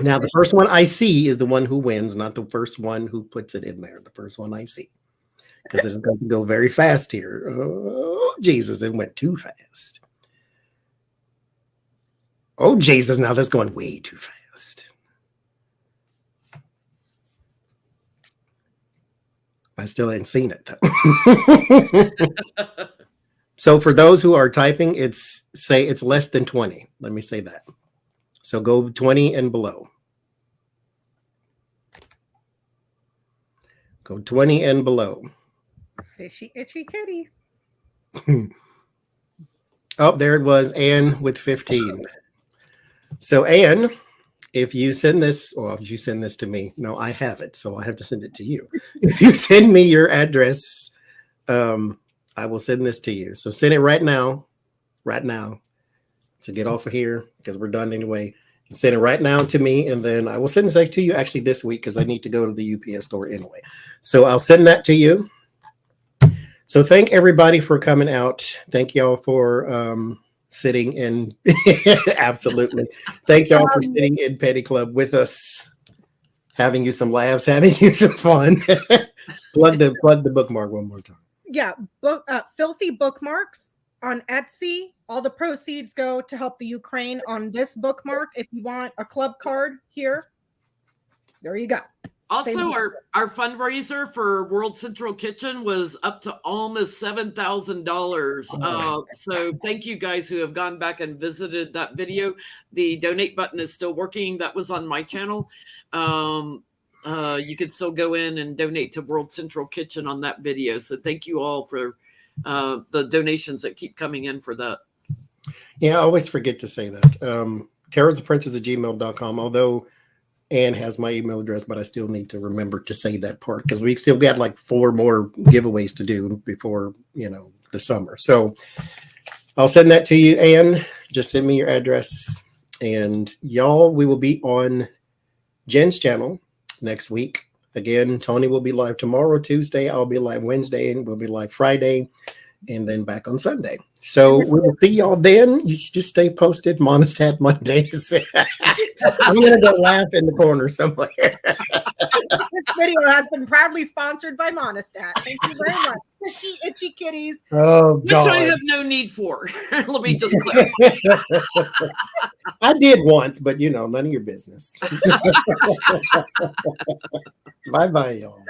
Now, the first one I see is the one who wins, not the first one who puts it in there. The first one I see. Because it is going to go very fast here. Oh, Jesus, it went too fast. Oh, Jesus, now that's going way too fast. I still ain't seen it, though. So for those who are typing, it's less than 20. Let me say that. So go 20 and below. Go 20 and below. Fishy, itchy kitty. Oh, there it was. Ann with 15. So Ann, if you send this, or if you send this to me, no, I have it, so I have to send it to you. If you send me your address, I will send this to you. So send it right now. To get off of here because we're done anyway. Send it right now to me, and then I will send this to you actually this week because I need to go to the UPS store anyway. So I'll send that to you. So thank everybody for coming out. Thank y'all for sitting in. Absolutely. Thank y'all for sitting in Petty Club with us, having you some laughs, having you some fun. plug the bookmark one more time. Yeah, filthy bookmarks. On Etsy, all the proceeds go to help the Ukraine on this bookmark. If you want a club card here, there you go. Also, our fundraiser for World Central Kitchen was up to almost $7,000. So thank you guys who have gone back and visited that video. The donate button is still working. That was on my channel. You could still go in and donate to World Central Kitchen on that video. So thank you all for the donations that keep coming in for that. Yeah, I always forget to say that. TarotsApprentice@gmail.com, although Ann has my email address, but I still need to remember to say that part because we still got like 4 more giveaways to do before, the summer. So I'll send that to you, Ann. Just send me your address. And y'all, we will be on Jen's channel next week. Again, Tony will be live tomorrow, Tuesday. I'll be live Wednesday, and we'll be live Friday, and then back on Sunday. So we will see y'all then. You just stay posted. Monostat Mondays. I'm going to go laugh in the corner somewhere. This video has been proudly sponsored by Monostat. Thank you very much. Fishy, itchy kitties. Oh, God. Which I have no need for. Let me just clarify. I did once, but, none of your business. Bye-bye, y'all.